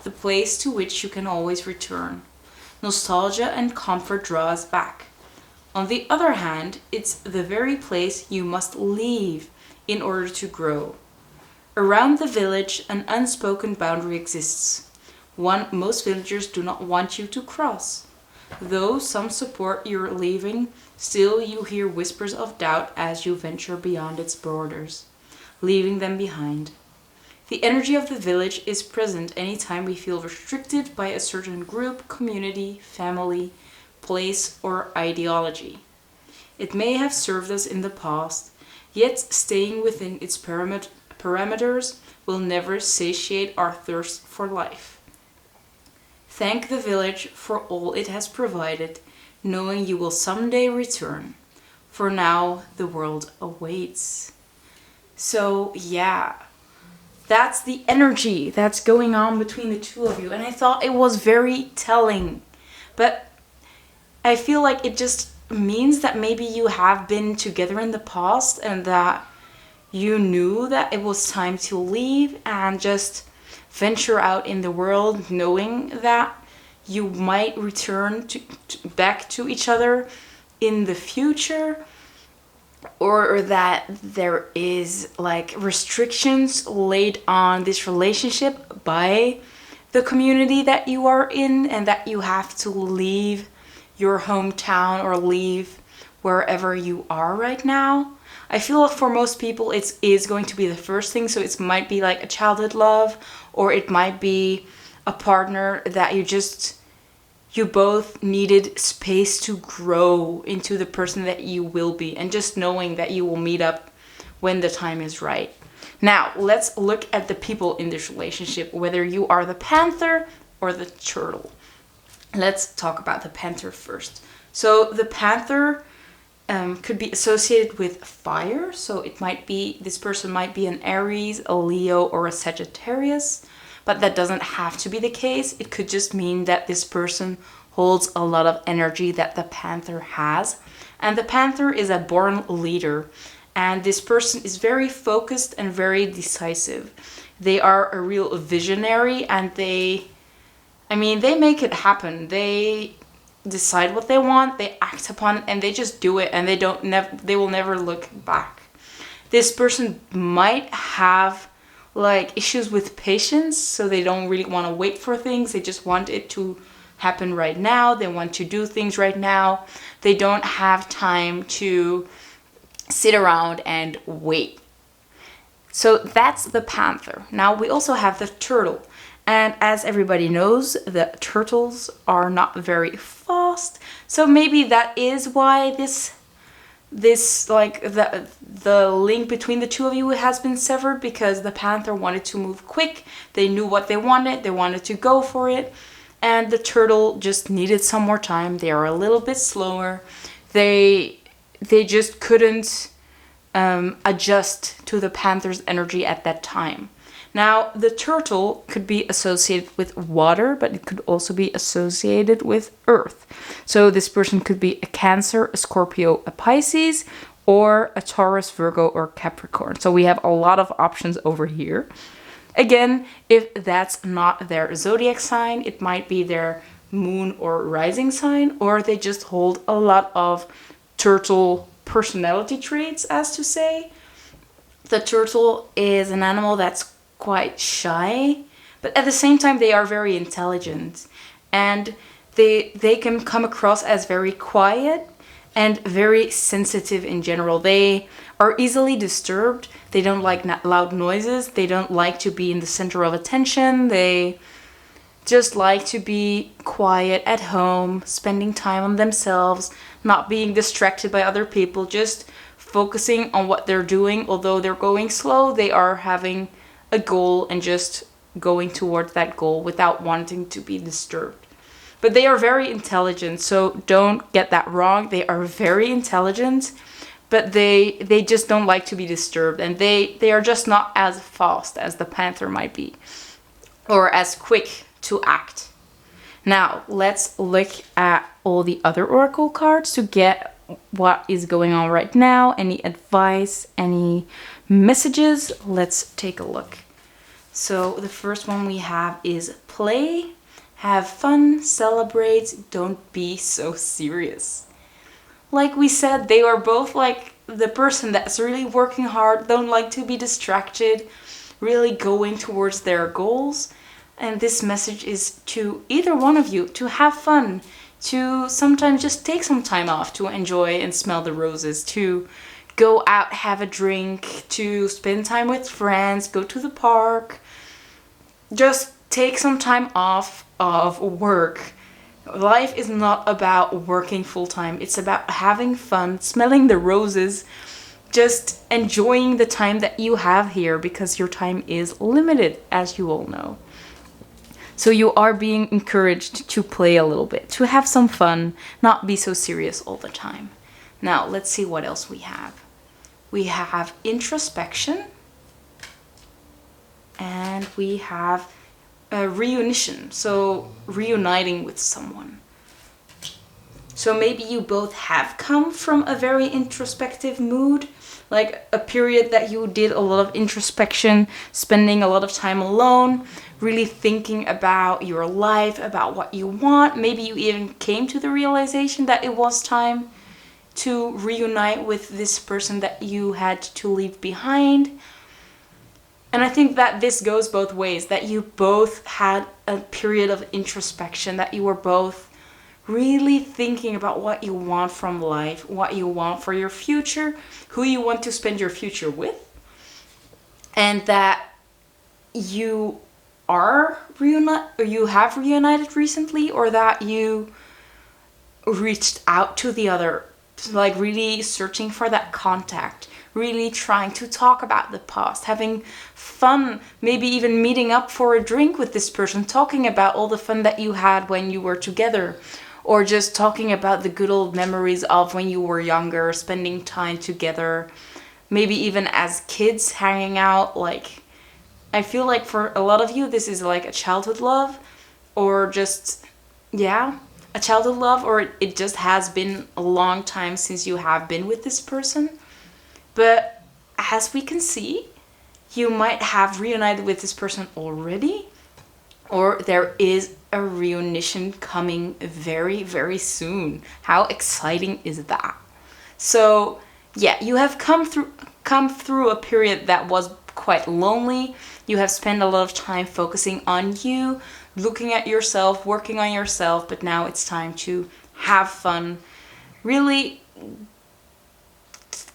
the place to which you can always return. Nostalgia and comfort draw us back. On the other hand, it's the very place you must leave in order to grow. Around the village, an unspoken boundary exists, one most villagers do not want you to cross. Though some support your leaving, still you hear whispers of doubt as you venture beyond its borders, leaving them behind. The energy of the village is present anytime we feel restricted by a certain group, community, family, place, or ideology. It may have served us in the past, yet staying within its parameters will never satiate our thirst for life. Thank the village for all it has provided, knowing you will someday return. For now, the world awaits. So yeah, that's the energy that's going on between the two of you. And I thought it was very telling. But I feel like it just means that maybe you have been together in the past and that you knew that it was time to leave and just venture out in the world knowing that you might return back to each other in the future, or that there is like restrictions laid on this relationship by the community that you are in, and that you have to leave your hometown or leave wherever you are right now. I feel for most people it is going to be the first thing. So it might be like a childhood love, or it might be a partner that you both needed space to grow into the person that you will be, and just knowing that you will meet up when the time is right. Now, let's look at the people in this relationship, whether you are the panther or the turtle. Let's talk about the panther first. So the panther could be associated with fire. So it might be, this person might be an Aries, a Leo, or a Sagittarius. But that doesn't have to be the case. It could just mean that this person holds a lot of energy that the panther has. And the panther is a born leader. And this person is very focused and very decisive. They are a real visionary, and they make it happen. They decide what they want, they act upon it, and they just do it, and they will never look back. This person might have like issues with patience, so they don't really want to wait for things. They just want it to happen right now. They want to do things right now. They don't have time to sit around and wait. So that's the panther. Now we also have the turtle. And as everybody knows, the turtles are not very fast. So maybe that is why this like the link between the two of you has been severed, because the panther wanted to move quick. They knew what they wanted to go for it, and the turtle just needed some more time. They are a little bit slower. They just couldn't adjust to the panther's energy at that time. Now, the turtle could be associated with water, but it could also be associated with earth. So this person could be a Cancer, a Scorpio, a Pisces, or a Taurus, Virgo, or Capricorn. So we have a lot of options over here. Again, if that's not their zodiac sign, it might be their moon or rising sign, or they just hold a lot of turtle personality traits, as to say. The turtle is an animal that's quite shy, but at the same time they are very intelligent, and they can come across as very quiet and very sensitive in general. They are easily disturbed. They don't like loud noises. They don't like to be in the center of attention. They just like to be quiet at home, spending time on themselves, not being distracted by other people, just focusing on what they're doing. Although they're going slow, they are having a goal and just going towards that goal without wanting to be disturbed. But they are very intelligent, so don't get that wrong. They are very intelligent, but they just don't like to be disturbed, and they are just not as fast as the panther might be, or as quick to act. Now, let's look at all the other oracle cards to get what is going on right now, any advice, any messages. Let's take a look. So the first one we have is play, have fun, celebrate, don't be so serious. Like we said, they are both like the person that's really working hard, don't like to be distracted, really going towards their goals. And this message is to either one of you to have fun, to sometimes just take some time off to enjoy and smell the roses, to go out, have a drink, to spend time with friends, go to the park. Just take some time off of work. Life is not about working full time. It's about having fun, smelling the roses, just enjoying the time that you have here, because your time is limited, as you all know. So you are being encouraged to play a little bit, to have some fun, not be so serious all the time. Now, let's see what else we have. We have introspection, and we have a reunition, so reuniting with someone. So maybe you both have come from a very introspective mood, like a period that you did a lot of introspection, spending a lot of time alone, really thinking about your life, about what you want. Maybe you even came to the realization that it was time to reunite with this person that you had to leave behind. And I think that this goes both ways, that you both had a period of introspection, that you were both really thinking about what you want from life, what you want for your future, who you want to spend your future with, and that you have reunited recently, or that you reached out to the other, like really searching for that contact, really trying to talk about the past, having fun, maybe even meeting up for a drink with this person, talking about all the fun that you had when you were together, or just talking about the good old memories of when you were younger, spending time together, maybe even as kids hanging out. Like, I feel like for a lot of you, this is like a childhood love, or just, yeah, a childhood love, or it just has been a long time since you have been with this person. But as we can see, you might have reunited with this person already, or there is a reunion coming very, very soon. How exciting is that? So yeah, you have come through a period that was quite lonely. You have spent a lot of time focusing on you, looking at yourself, working on yourself, but now it's time to have fun, really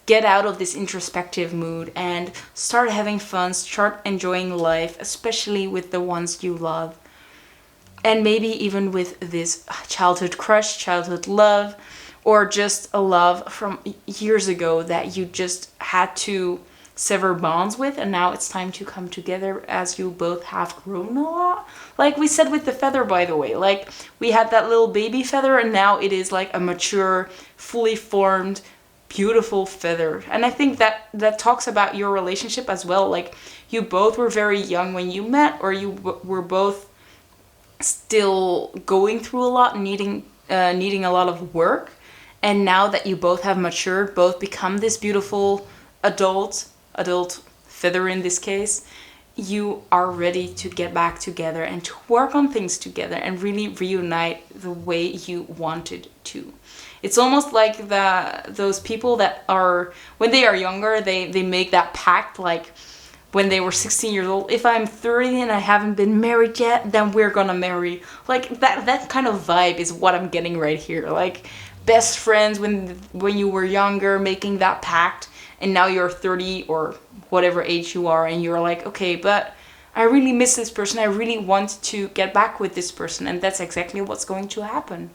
get out of this introspective mood and start having fun, start enjoying life, especially with the ones you love. And maybe even with this childhood crush, childhood love, or just a love from years ago that you just had to sever bonds with, and now it's time to come together as you both have grown a lot. Like we said with the feather, by the way, like we had that little baby feather, and now it is like a mature, fully formed, beautiful feather. And I think that talks about your relationship as well. Like you both were very young when you met, or you were both still going through a lot, needing a lot of work, and now that you both have matured, both become this beautiful adult feather in this case, you are ready to get back together and to work on things together and really reunite the way you wanted to. It's almost like those people that are, when they are younger, they make that pact, like when they were 16 years old, if I'm 30 and I haven't been married yet, then we're gonna marry. Like that kind of vibe is what I'm getting right here. Like best friends when you were younger, making that pact, and now you're 30 or whatever age you are, and you're like, okay, but I really miss this person. I really want to get back with this person, and that's exactly what's going to happen.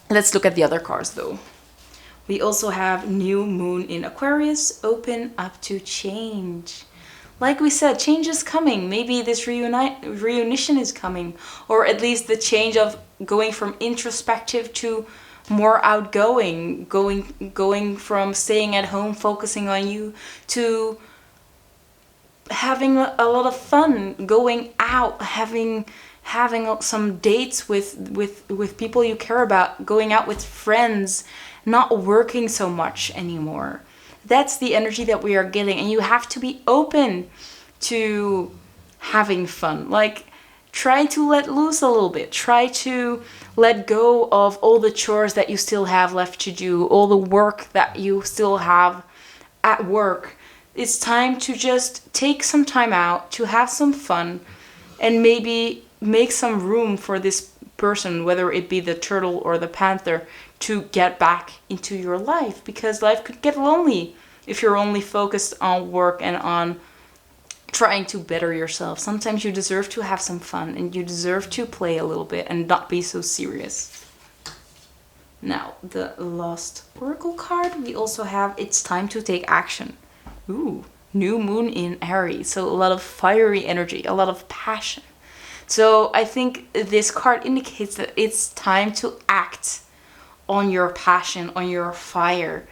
Let's look at the other cards though. We also have New Moon in Aquarius, open up to change. Like we said, change is coming. Maybe this reunion is coming, or at least the change of going from introspective to more outgoing, going from staying at home, focusing on you, to having a lot of fun, going out, having some dates with people you care about, going out with friends, not working so much anymore. That's the energy that we are getting, and you have to be open to having fun. Like, try to let loose a little bit. Try to let go of all the chores that you still have left to do, all the work that you still have at work. It's time to just take some time out, to have some fun, and maybe make some room for this person, whether it be the turtle or the panther, to get back into your life, because life could get lonely if you're only focused on work and on trying to better yourself. Sometimes you deserve to have some fun, and you deserve to play a little bit and not be so serious. Now, the last oracle card, we also have It's Time to Take Action. Ooh, New Moon in Aries. So a lot of fiery energy, a lot of passion. So I think this card indicates that it's time to act on your passion, on your fire.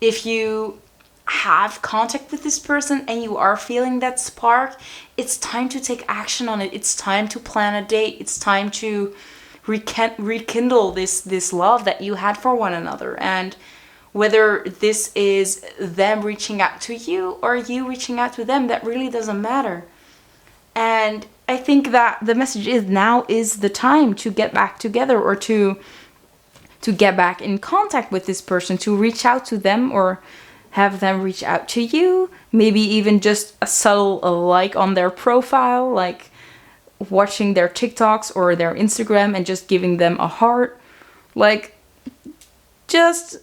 If you have contact with this person and you are feeling that spark, it's time to take action on it. It's time to plan a date. It's time to rekindle this love that you had for one another. And Whether this is them reaching out to you or you reaching out to them, that really doesn't matter. And I think that the message is now is the time to get back together, or to get back in contact with this person, to reach out to them or have them reach out to you. Maybe even just a subtle like on their profile, like watching their TikToks or their Instagram and just giving them a heart. Like, just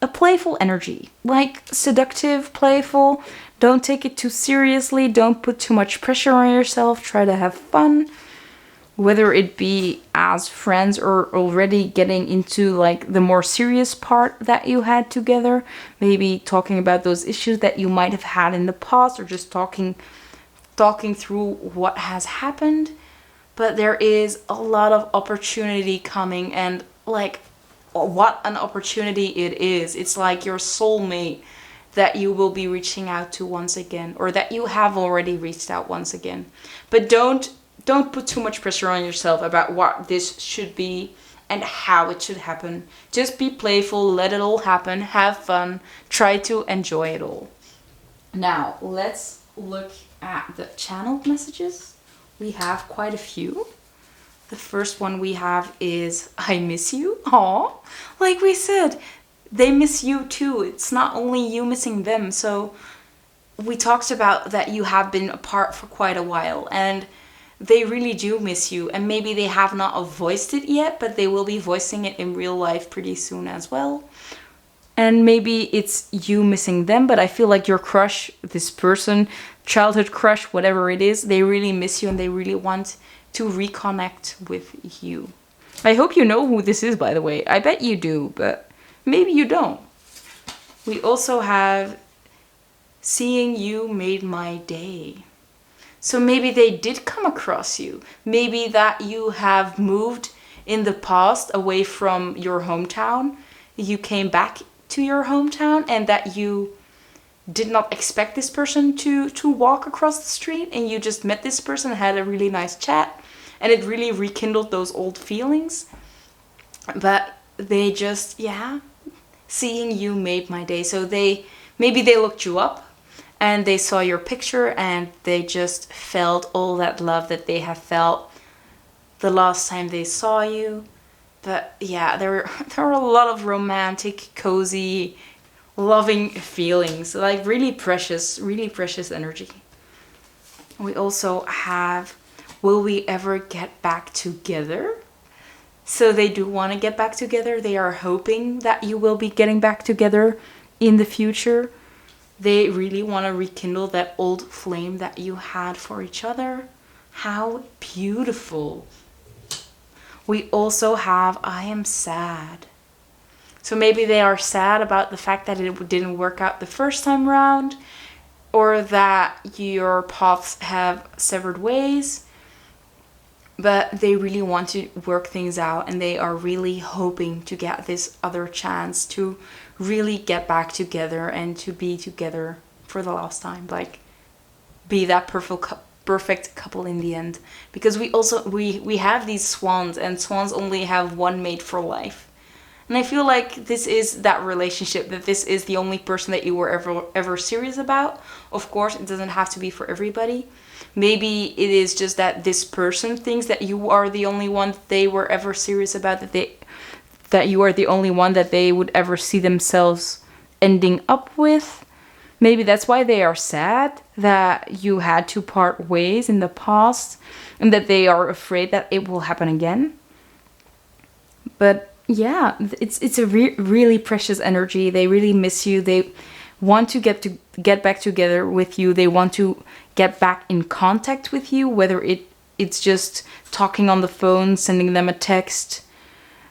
a playful energy, like seductive, playful. Don't take it too seriously. Don't put too much pressure on yourself. Try to have fun. Whether it be as friends or already getting into like the more serious part that you had together. Maybe talking about those issues that you might have had in the past, or just talking through what has happened. But there is a lot of opportunity coming, and like, what an opportunity it is. It's like your soulmate that you will be reaching out to once again, or that you have already reached out once again. But don't put too much pressure on yourself about what this should be and how it should happen. Just be playful, let it all happen, have fun, try to enjoy it all. Now, let's look at the channeled messages. We have quite a few. The first one we have is, I miss you. Aw, like we said, they miss you too. It's not only you missing them. So we talked about that you have been apart for quite a while, and they really do miss you. And maybe they have not voiced it yet, but they will be voicing it in real life pretty soon as well. And maybe it's you missing them, but I feel like your crush, this person, childhood crush, whatever it is, they really miss you and they really want to reconnect with you. I hope you know who this is, by the way. I bet you do, but maybe you don't. We also have, seeing you made my day. So maybe they did come across you. Maybe that you have moved in the past away from your hometown. You came back to your hometown, and that you did not expect this person to walk across the street, and you just met this person, had a really nice chat, and it really rekindled those old feelings. But they just, yeah, seeing you made my day. So maybe they looked you up and they saw your picture, and they just felt all that love that they have felt the last time they saw you. But yeah, there are a lot of romantic, cozy, loving feelings, like really precious energy. We also have, will we ever get back together? So they do want to get back together. They are hoping that you will be getting back together in the future. They really want to rekindle that old flame that you had for each other. How beautiful. We also have, I am sad. So maybe they are sad about the fact that it didn't work out the first time around, or that your paths have severed ways. But they really want to work things out, and they are really hoping to get this other chance to really get back together and to be together for the last time. Like, be that perfect couple in the end. Because we have these swans, and swans only have one mate for life. And I feel like this is that relationship, that this is the only person that you were ever serious about. Of course, it doesn't have to be for everybody. Maybe it is just that this person thinks that you are the only one that they were ever serious about, that you are the only one that they would ever see themselves ending up with. Maybe that's why they are sad that you had to part ways in the past, and that they are afraid that it will happen again. But yeah, it's a really precious energy. They really miss you. They want to get back together with you. They want to get back in contact with you, whether it's just talking on the phone, sending them a text,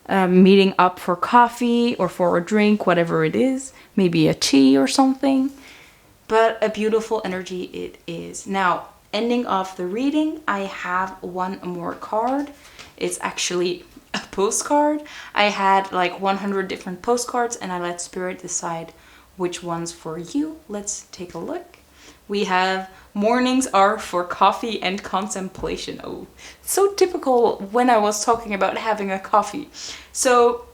meeting up for coffee or for a drink, whatever it is, maybe a tea or something. But a beautiful energy it is. Now, ending off the reading, I have one more card. It's actually a postcard. I had like 100 different postcards, and I let Spirit decide which one's for you. Let's take a look. We have, mornings are for coffee and contemplation. Oh, so typical when I was talking about having a coffee. So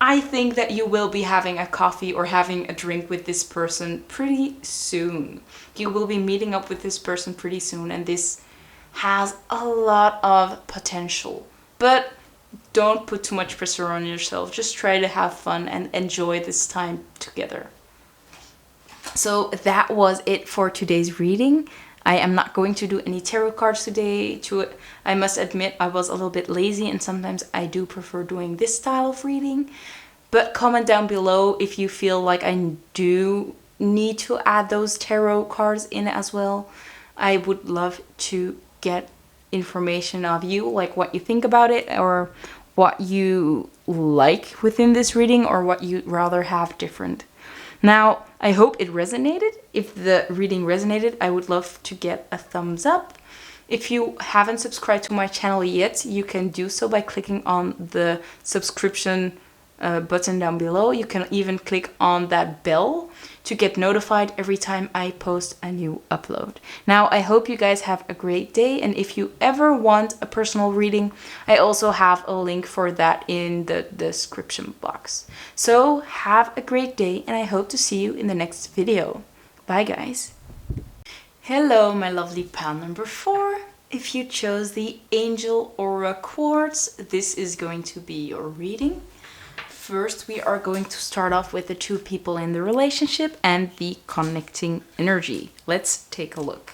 I think that you will be having a coffee or having a drink with this person pretty soon. You will be meeting up with this person pretty soon, and this has a lot of potential. But don't put too much pressure on yourself. Just try to have fun and enjoy this time together. So that was it for today's reading. I am not going to do any tarot cards today. I must admit I was a little bit lazy, and sometimes I do prefer doing this style of reading. But comment down below if you feel like I do need to add those tarot cards in as well. I would love to get information of you, like what you think about it, or what you like within this reading, or what you'd rather have different. Now, I hope it resonated. If the reading resonated, I would love to get a thumbs up. If you haven't subscribed to my channel yet, you can do so by clicking on the subscription button down below. You can even click on that bell to get notified every time I post a new upload. Now, I hope you guys have a great day, and if you ever want a personal reading, I also have a link for that in the description box. So have a great day, and I hope to see you in the next video. Bye guys. Hello my lovely pal number 4. If you chose the Angel Aura Quartz, this is going to be your reading. First, we are going to start off with the two people in the relationship and the connecting energy. Let's take a look.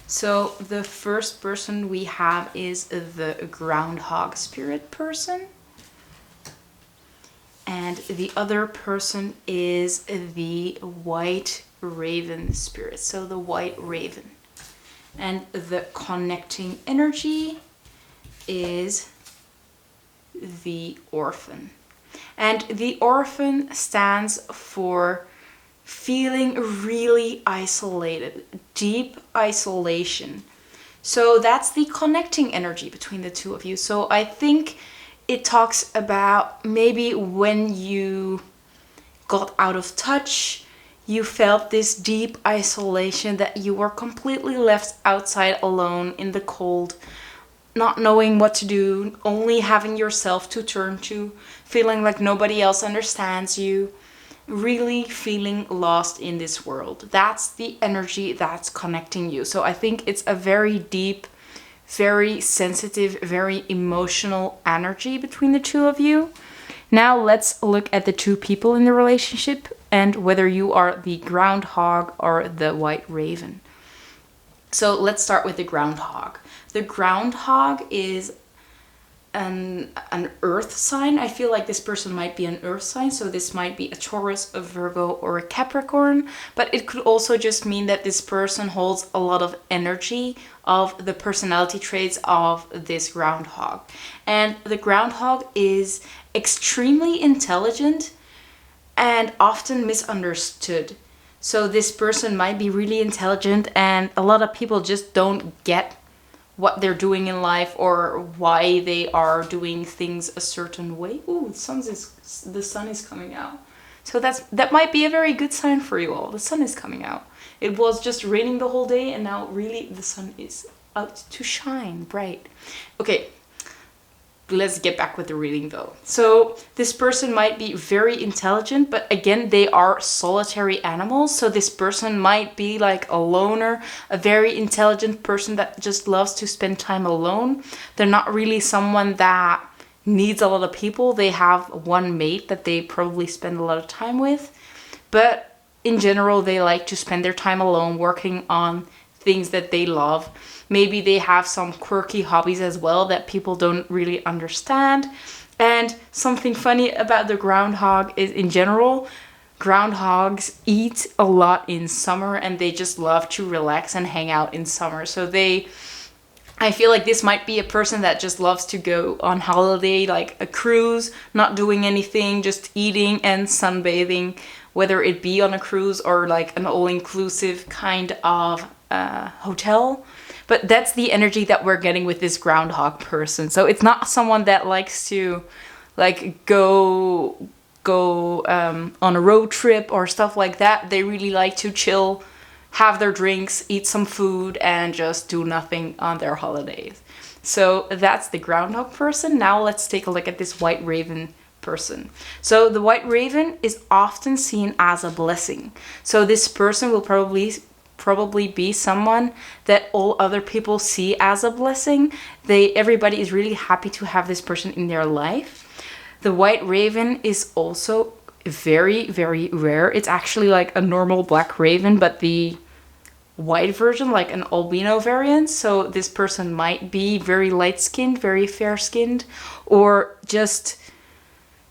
So the first person we have is the groundhog spirit person. And the other person is the white raven spirit. So the white raven. And the connecting energy is the orphan. And the orphan stands for feeling really isolated, deep isolation. So that's the connecting energy between the two of you. So I think it talks about maybe when you got out of touch, you felt this deep isolation, that you were completely left outside alone in the cold, not knowing what to do, only having yourself to turn to, feeling like nobody else understands you, really feeling lost in this world. That's the energy that's connecting you. So I think it's a very deep, very sensitive, very emotional energy between the two of you. Now let's look at the two people in the relationship and whether you are the groundhog or the white raven. So let's start with the groundhog. The groundhog is an earth sign. I feel like this person might be an earth sign, so this might be a Taurus, a Virgo, or a Capricorn, but it could also just mean that this person holds a lot of energy of the personality traits of this groundhog. And the groundhog is extremely intelligent and often misunderstood. So this person might be really intelligent, and a lot of people just don't get what they're doing in life or why they are doing things a certain way. Ooh, the sun is coming out. So that might be a very good sign for you all. The sun is coming out. It was just raining the whole day, and now really the sun is out to shine bright. Okay. Let's get back with the reading though. So this person might be very intelligent, but again, they are solitary animals. So this person might be like a loner, a very intelligent person that just loves to spend time alone. They're not really someone that needs a lot of people. They have one mate that they probably spend a lot of time with. But in general, they like to spend their time alone working on things that they love. Maybe they have some quirky hobbies as well that people don't really understand. And something funny about the groundhog is, in general, groundhogs eat a lot in summer, and they just love to relax and hang out in summer. So I feel like this might be a person that just loves to go on holiday, like a cruise, not doing anything, just eating and sunbathing, whether it be on a cruise or like an all-inclusive kind of hotel. But that's the energy that we're getting with this groundhog person. So it's not someone that likes to like go on a road trip or stuff like that. They really like to chill, have their drinks, eat some food, and just do nothing on their holidays. So that's the groundhog person. Now let's take a look at this white raven person. So the white raven is often seen as a blessing. So this person will probably be someone that all other people see as a blessing. Everybody is really happy to have this person in their life. The white raven is also very, very rare. It's actually like a normal black raven, but the white version, like an albino variant. So this person might be very light-skinned, very fair-skinned, or just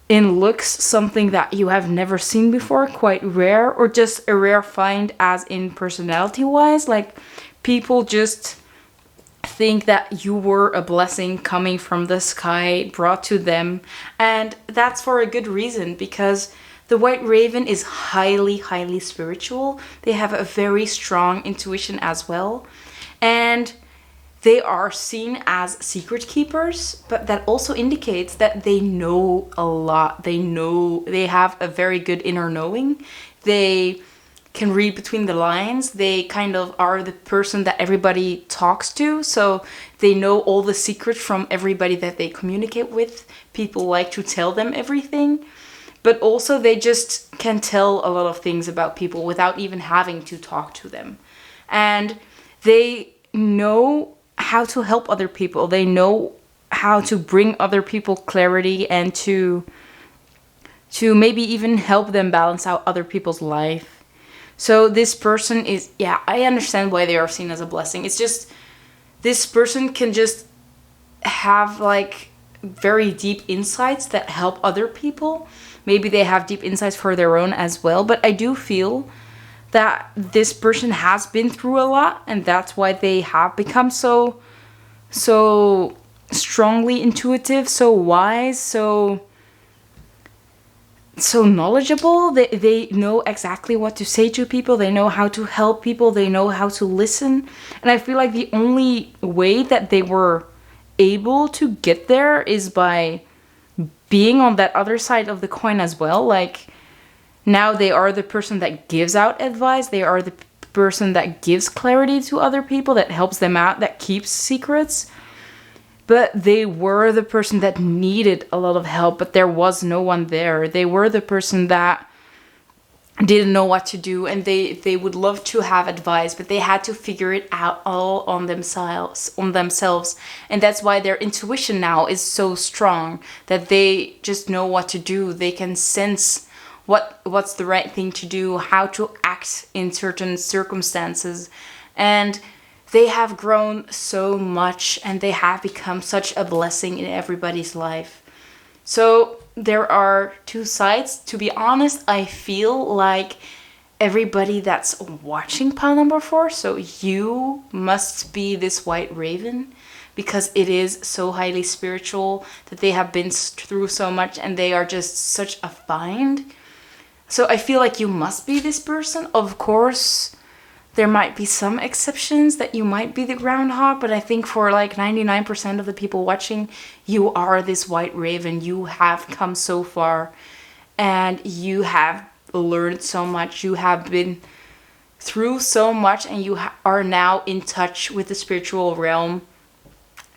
in looks something that you have never seen before, quite rare, or just a rare find as in personality-wise. Like, people just think that you were a blessing coming from the sky, brought to them, and that's for a good reason, because the white raven is highly, highly spiritual. They have a very strong intuition as well. And they are seen as secret keepers, but that also indicates that they know a lot. They have a very good inner knowing. They can read between the lines. They kind of are the person that everybody talks to. So they know all the secrets from everybody that they communicate with. People like to tell them everything. But also they just can tell a lot of things about people without even having to talk to them. And they know how to help other people. They know how to bring other people clarity and to maybe even help them balance out other people's life. So this person is, yeah, I understand why they are seen as a blessing. It's just, this person can just have like very deep insights that help other people. Maybe they have deep insights for their own as well. But I do feel that this person has been through a lot, and that's why they have become so strongly intuitive, so wise, so knowledgeable. They know exactly what to say to people. They know how to help people. They know how to listen. And I feel like the only way that they were able to get there is by being on that other side of the coin as well. Like, now they are the person that gives out advice. They are the person that gives clarity to other people, that helps them out, that keeps secrets. But they were the person that needed a lot of help, but there was no one there. They were the person that didn't know what to do, and they would love to have advice, but they had to figure it out all on themselves. And that's why their intuition now is so strong, that they just know what to do. They can sense what's the right thing to do, how to act in certain circumstances. And they have grown so much, and they have become such a blessing in everybody's life. So there are two sides. To be honest, I feel like everybody that's watching pile number 4, so you must be this white raven, because it is so highly spiritual, that they have been through so much, and they are just such a find. So I feel like you must be this person. Of course, there might be some exceptions that you might be the groundhog, but I think for like 99% of the people watching, you are this white raven. You have come so far, and you have learned so much. You have been through so much, and you are now in touch with the spiritual realm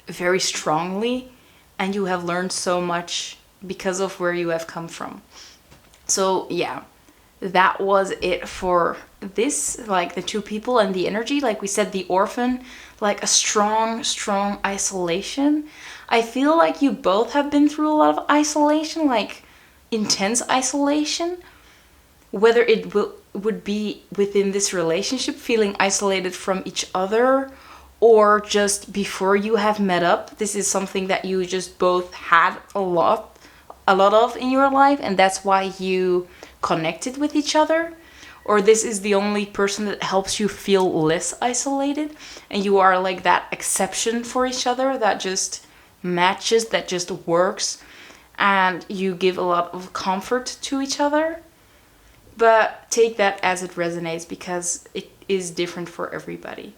very strongly, and you have learned so much because of where you have come from. So yeah, that was it for this, like the two people and the energy. Like we said, the orphan, like a strong isolation. I feel like you both have been through a lot of isolation, like intense isolation. Whether it would be within this relationship, feeling isolated from each other, or just before you have met up. This is something that you just both had a lot of in your life, and that's why you connected with each other. Or this is the only person that helps you feel less isolated, and you are like that exception for each other that just matches, that just works, and you give a lot of comfort to each other. But take that as it resonates, because it is different for everybody.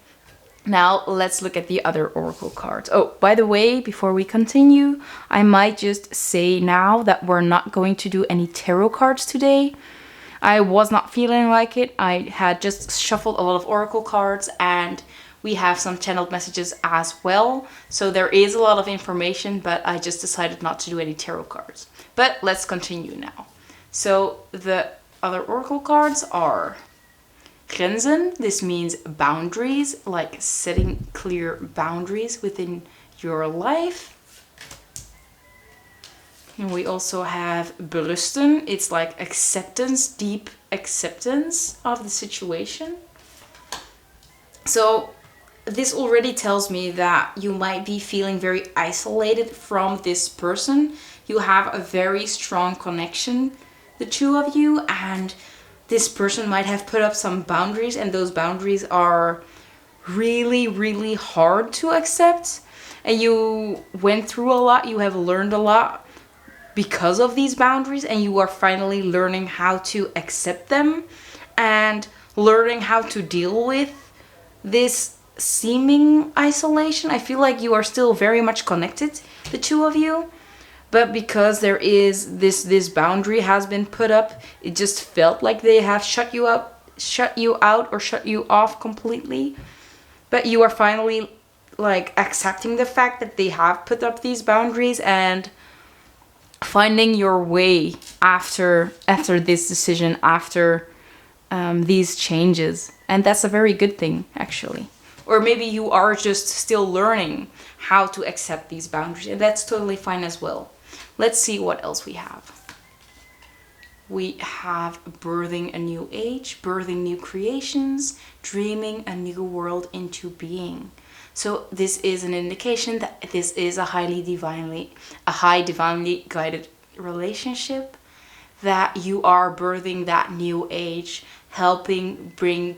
Now let's look at the other oracle cards. Oh, by the way, before we continue, I might just say now that we're not going to do any tarot cards today. I was not feeling like it. I had just shuffled a lot of oracle cards, and we have some channeled messages as well. So there is a lot of information, but I just decided not to do any tarot cards. But let's continue now. So the other oracle cards are Grenzen. This means boundaries, like setting clear boundaries within your life. And we also have Berusten. It's like acceptance, deep acceptance of the situation. So this already tells me that you might be feeling very isolated from this person. You have a very strong connection, the two of you, and this person might have put up some boundaries, and those boundaries are really, really hard to accept. And you went through a lot, you have learned a lot because of these boundaries, and you are finally learning how to accept them and learning how to deal with this seeming isolation. I feel like you are still very much connected, the two of you, but because there is this boundary has been put up, it just felt like they have shut you out, or shut you off completely. But you are finally like accepting the fact that they have put up these boundaries and finding your way after this decision, after these changes. And that's a very good thing, actually. Or maybe you are just still learning how to accept these boundaries, and that's totally fine as well. Let's see what else we have. We have birthing a new age, birthing new creations, dreaming a new world into being. So this is an indication that this is a high divinely guided relationship, that you are birthing that new age, helping bring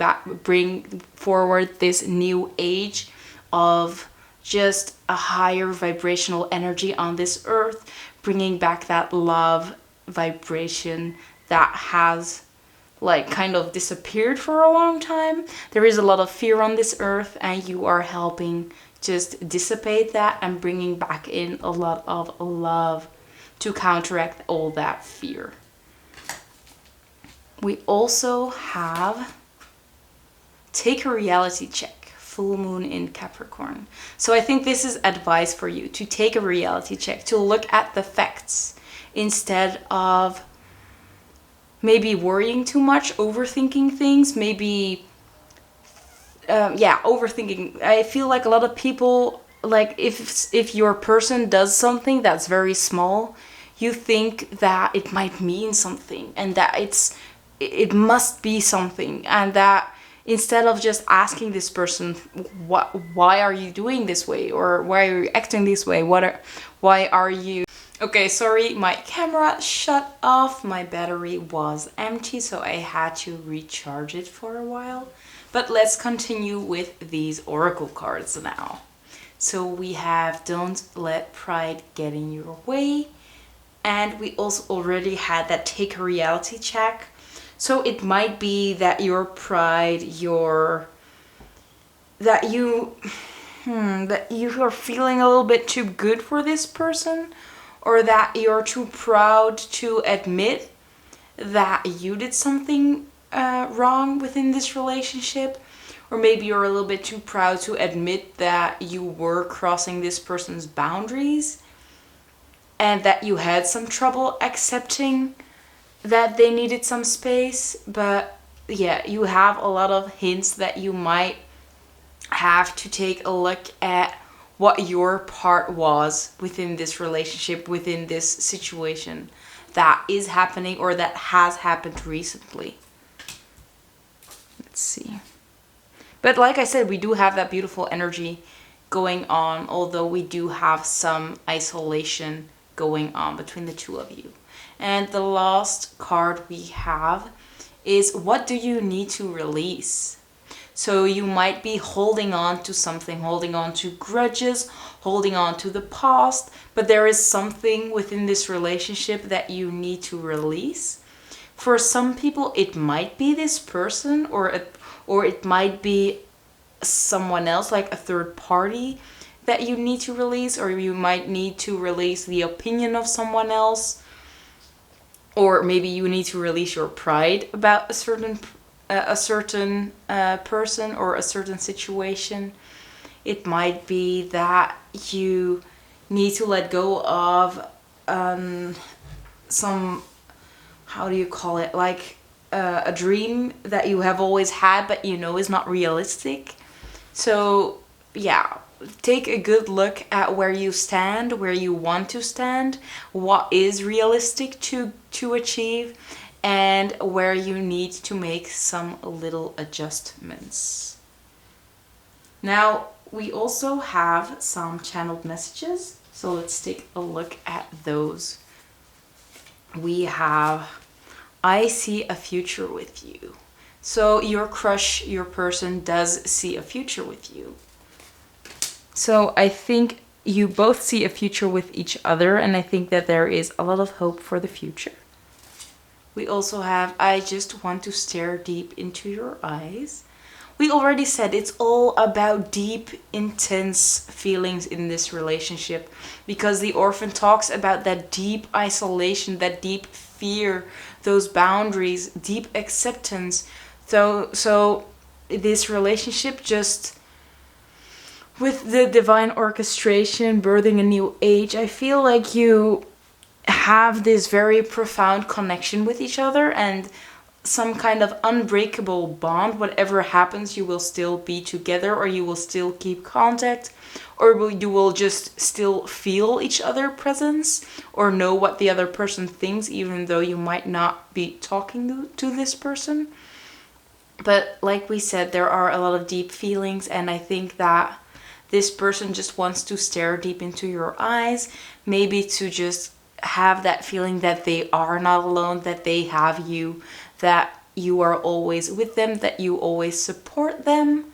forward this new age of just a higher vibrational energy on this earth, bringing back that love vibration that has like kind of disappeared for a long time. There is a lot of fear on this earth, and you are helping just dissipate that and bringing back in a lot of love to counteract all that fear. We also have take a reality check, full moon in Capricorn. So I think this is advice for you to take a reality check, to look at the facts instead of maybe worrying too much, overthinking things, maybe overthinking. I feel like a lot of people, like if your person does something that's very small, you think that it might mean something and that it must be something, and that instead of just asking this person why are you doing this way, or why are you acting this way, why are you... Okay, sorry, my camera shut off. My battery was empty, so I had to recharge it for a while. But let's continue with these oracle cards now. So we have don't let pride get in your way, and we also already had that take a reality check. So it might be that your pride, that you are feeling a little bit too good for this person, or that you're too proud to admit that you did something wrong within this relationship, or maybe you're a little bit too proud to admit that you were crossing this person's boundaries and that you had some trouble accepting that they needed some space. But yeah, you have a lot of hints that you might have to take a look at what your part was within this relationship, within this situation that is happening or that has happened recently. Let's see. But like I said, we do have that beautiful energy going on, although we do have some isolation going on between the two of you. And the last card we have is what do you need to release? So you might be holding on to something, holding on to grudges, holding on to the past, but there is something within this relationship that you need to release. For some people, it might be this person, or it might be someone else, like a third party that you need to release, or you might need to release the opinion of someone else, or maybe you need to release your pride about a certain person or a certain situation. It might be that you need to let go of some, how do you call it, like a dream that you have always had but you know is not realistic. So yeah, take a good look at where you stand, where you want to stand, what is realistic to achieve, and where you need to make some little adjustments. Now, we also have some channeled messages, so let's take a look at those. We have, I see a future with you. So your crush, your person does see a future with you. So I think you both see a future with each other, and I think that there is a lot of hope for the future. We also have, I just want to stare deep into your eyes. We already said it's all about deep, intense feelings in this relationship, because the orphan talks about that deep isolation, that deep fear, those boundaries, deep acceptance. So this relationship, just with the divine orchestration, birthing a new age, I feel like you have this very profound connection with each other and some kind of unbreakable bond. Whatever happens, you will still be together, or you will still keep contact, or you will just still feel each other's presence or know what the other person thinks, even though you might not be talking to this person. But like we said, there are a lot of deep feelings, and I think that this person just wants to stare deep into your eyes, maybe to just have that feeling that they are not alone, that they have you, that you are always with them, that you always support them.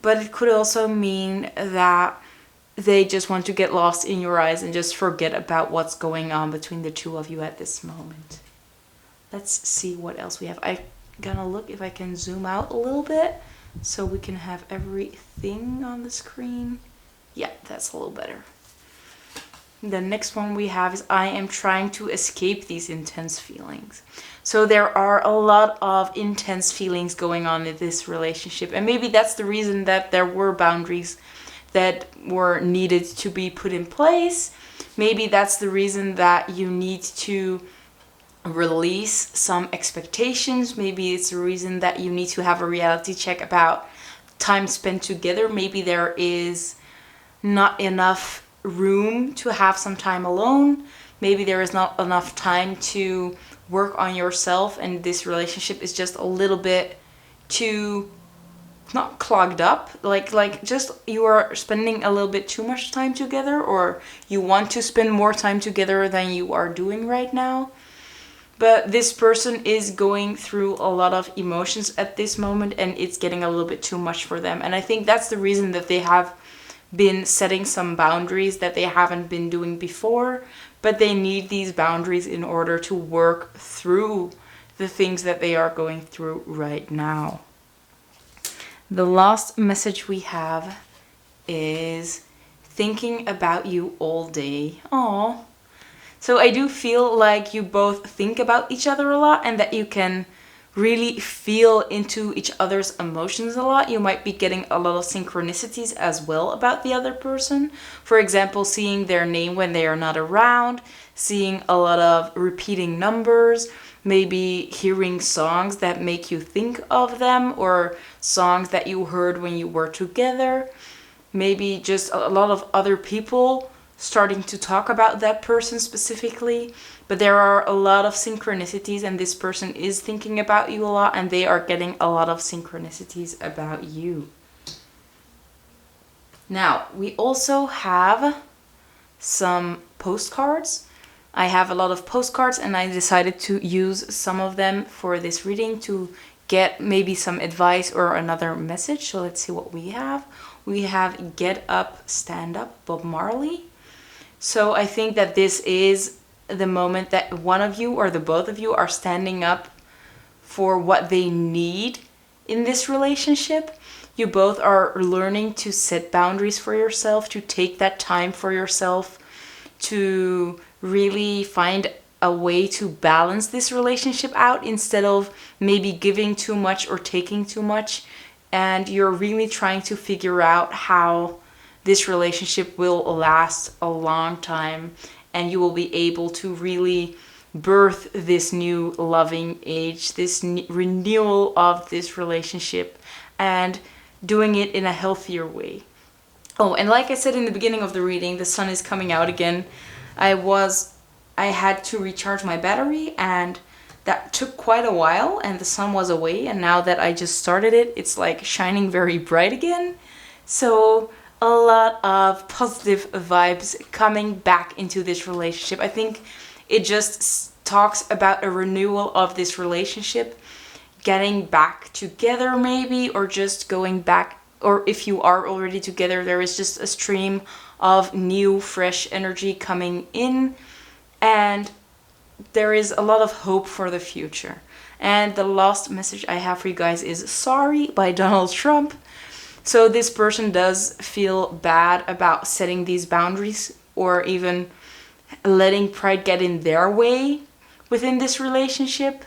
But it could also mean that they just want to get lost in your eyes and just forget about what's going on between the two of you at this moment. Let's see what else we have. I'm gonna look if I can zoom out a little bit so we can have everything on the screen. Yeah, that's a little better. The next one we have is, I am trying to escape these intense feelings. So there are a lot of intense feelings going on in this relationship, and maybe that's the reason that there were boundaries that were needed to be put in place. Maybe that's the reason that you need to release some expectations. Maybe it's the reason that you need to have a reality check about time spent together. Maybe there is not enough room to have some time alone. Maybe there is not enough time to work on yourself, and this relationship is just a little bit too, not clogged up, like just you are spending a little bit too much time together, or you want to spend more time together than you are doing right now. But this person is going through a lot of emotions at this moment, and it's getting a little bit too much for them. And I think that's the reason that they have been setting some boundaries that they haven't been doing before, but they need these boundaries in order to work through the things that they are going through right now. The last message we have is thinking about you all day. Aww. So I do feel like you both think about each other a lot, and that you can really feel into each other's emotions a lot. You might be getting a lot of synchronicities as well about the other person. For example, seeing their name when they are not around, seeing a lot of repeating numbers, maybe hearing songs that make you think of them, or songs that you heard when you were together. Maybe just a lot of other people starting to talk about that person specifically. But there are a lot of synchronicities, and this person is thinking about you a lot, and they are getting a lot of synchronicities about you. Now, we also have some postcards. I have a lot of postcards, and I decided to use some of them for this reading to get maybe some advice or another message. So let's see what we have. We have Get Up, Stand Up, Bob Marley. So I think that this is the moment that one of you or the both of you are standing up for what they need in this relationship. You both are learning to set boundaries for yourself, to take that time for yourself, to really find a way to balance this relationship out instead of maybe giving too much or taking too much. And you're really trying to figure out how this relationship will last a long time, and you will be able to really birth this new loving age, this renewal of this relationship, and doing it in a healthier way. Oh, and like I said in the beginning of the reading, the sun is coming out again. I had to recharge my battery, and that took quite a while, and the sun was away, and now that I just started it, it's like shining very bright again. So a lot of positive vibes coming back into this relationship. I think it just talks about a renewal of this relationship, getting back together maybe, or just going back, or if you are already together, there is just a stream of new, fresh energy coming in, and there is a lot of hope for the future. And the last message I have for you guys is Sorry by Donald Trump. So this person does feel bad about setting these boundaries, or even letting pride get in their way within this relationship.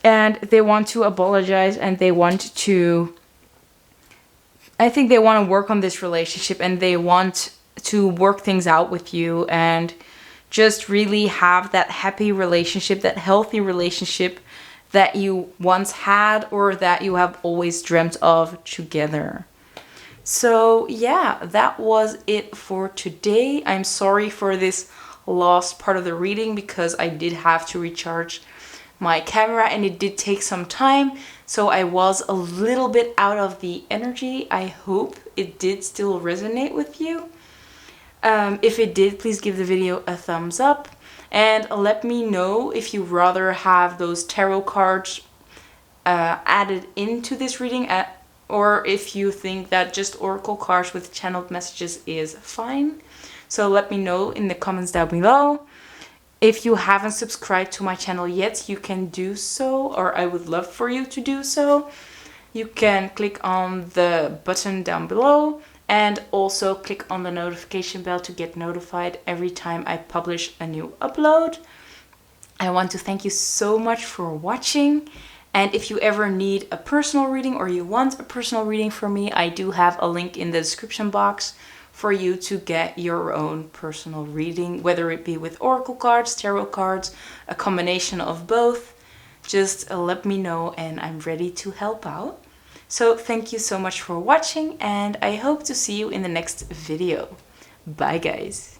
And they want to apologize, and they want to, I think they want to work on this relationship, and they want to work things out with you and just really have that happy relationship, that healthy relationship that you once had, or that you have always dreamt of together. So yeah, that was it for today. I'm sorry for this last part of the reading, because I did have to recharge my camera and it did take some time, so I was a little bit out of the energy. I hope it did still resonate with you. If it did, please give the video a thumbs up, and let me know if you rather have those tarot cards added into this reading, or if you think that just oracle cards with channeled messages is fine. So let me know in the comments down below. If you haven't subscribed to my channel yet, you can do so, or I would love for you to do so. You can click on the button down below, and also click on the notification bell to get notified every time I publish a new upload. I want to thank you so much for watching. And if you ever need a personal reading, or you want a personal reading from me, I do have a link in the description box for you to get your own personal reading, whether it be with oracle cards, tarot cards, a combination of both. Just let me know and I'm ready to help out. So thank you so much for watching, and I hope to see you in the next video. Bye guys.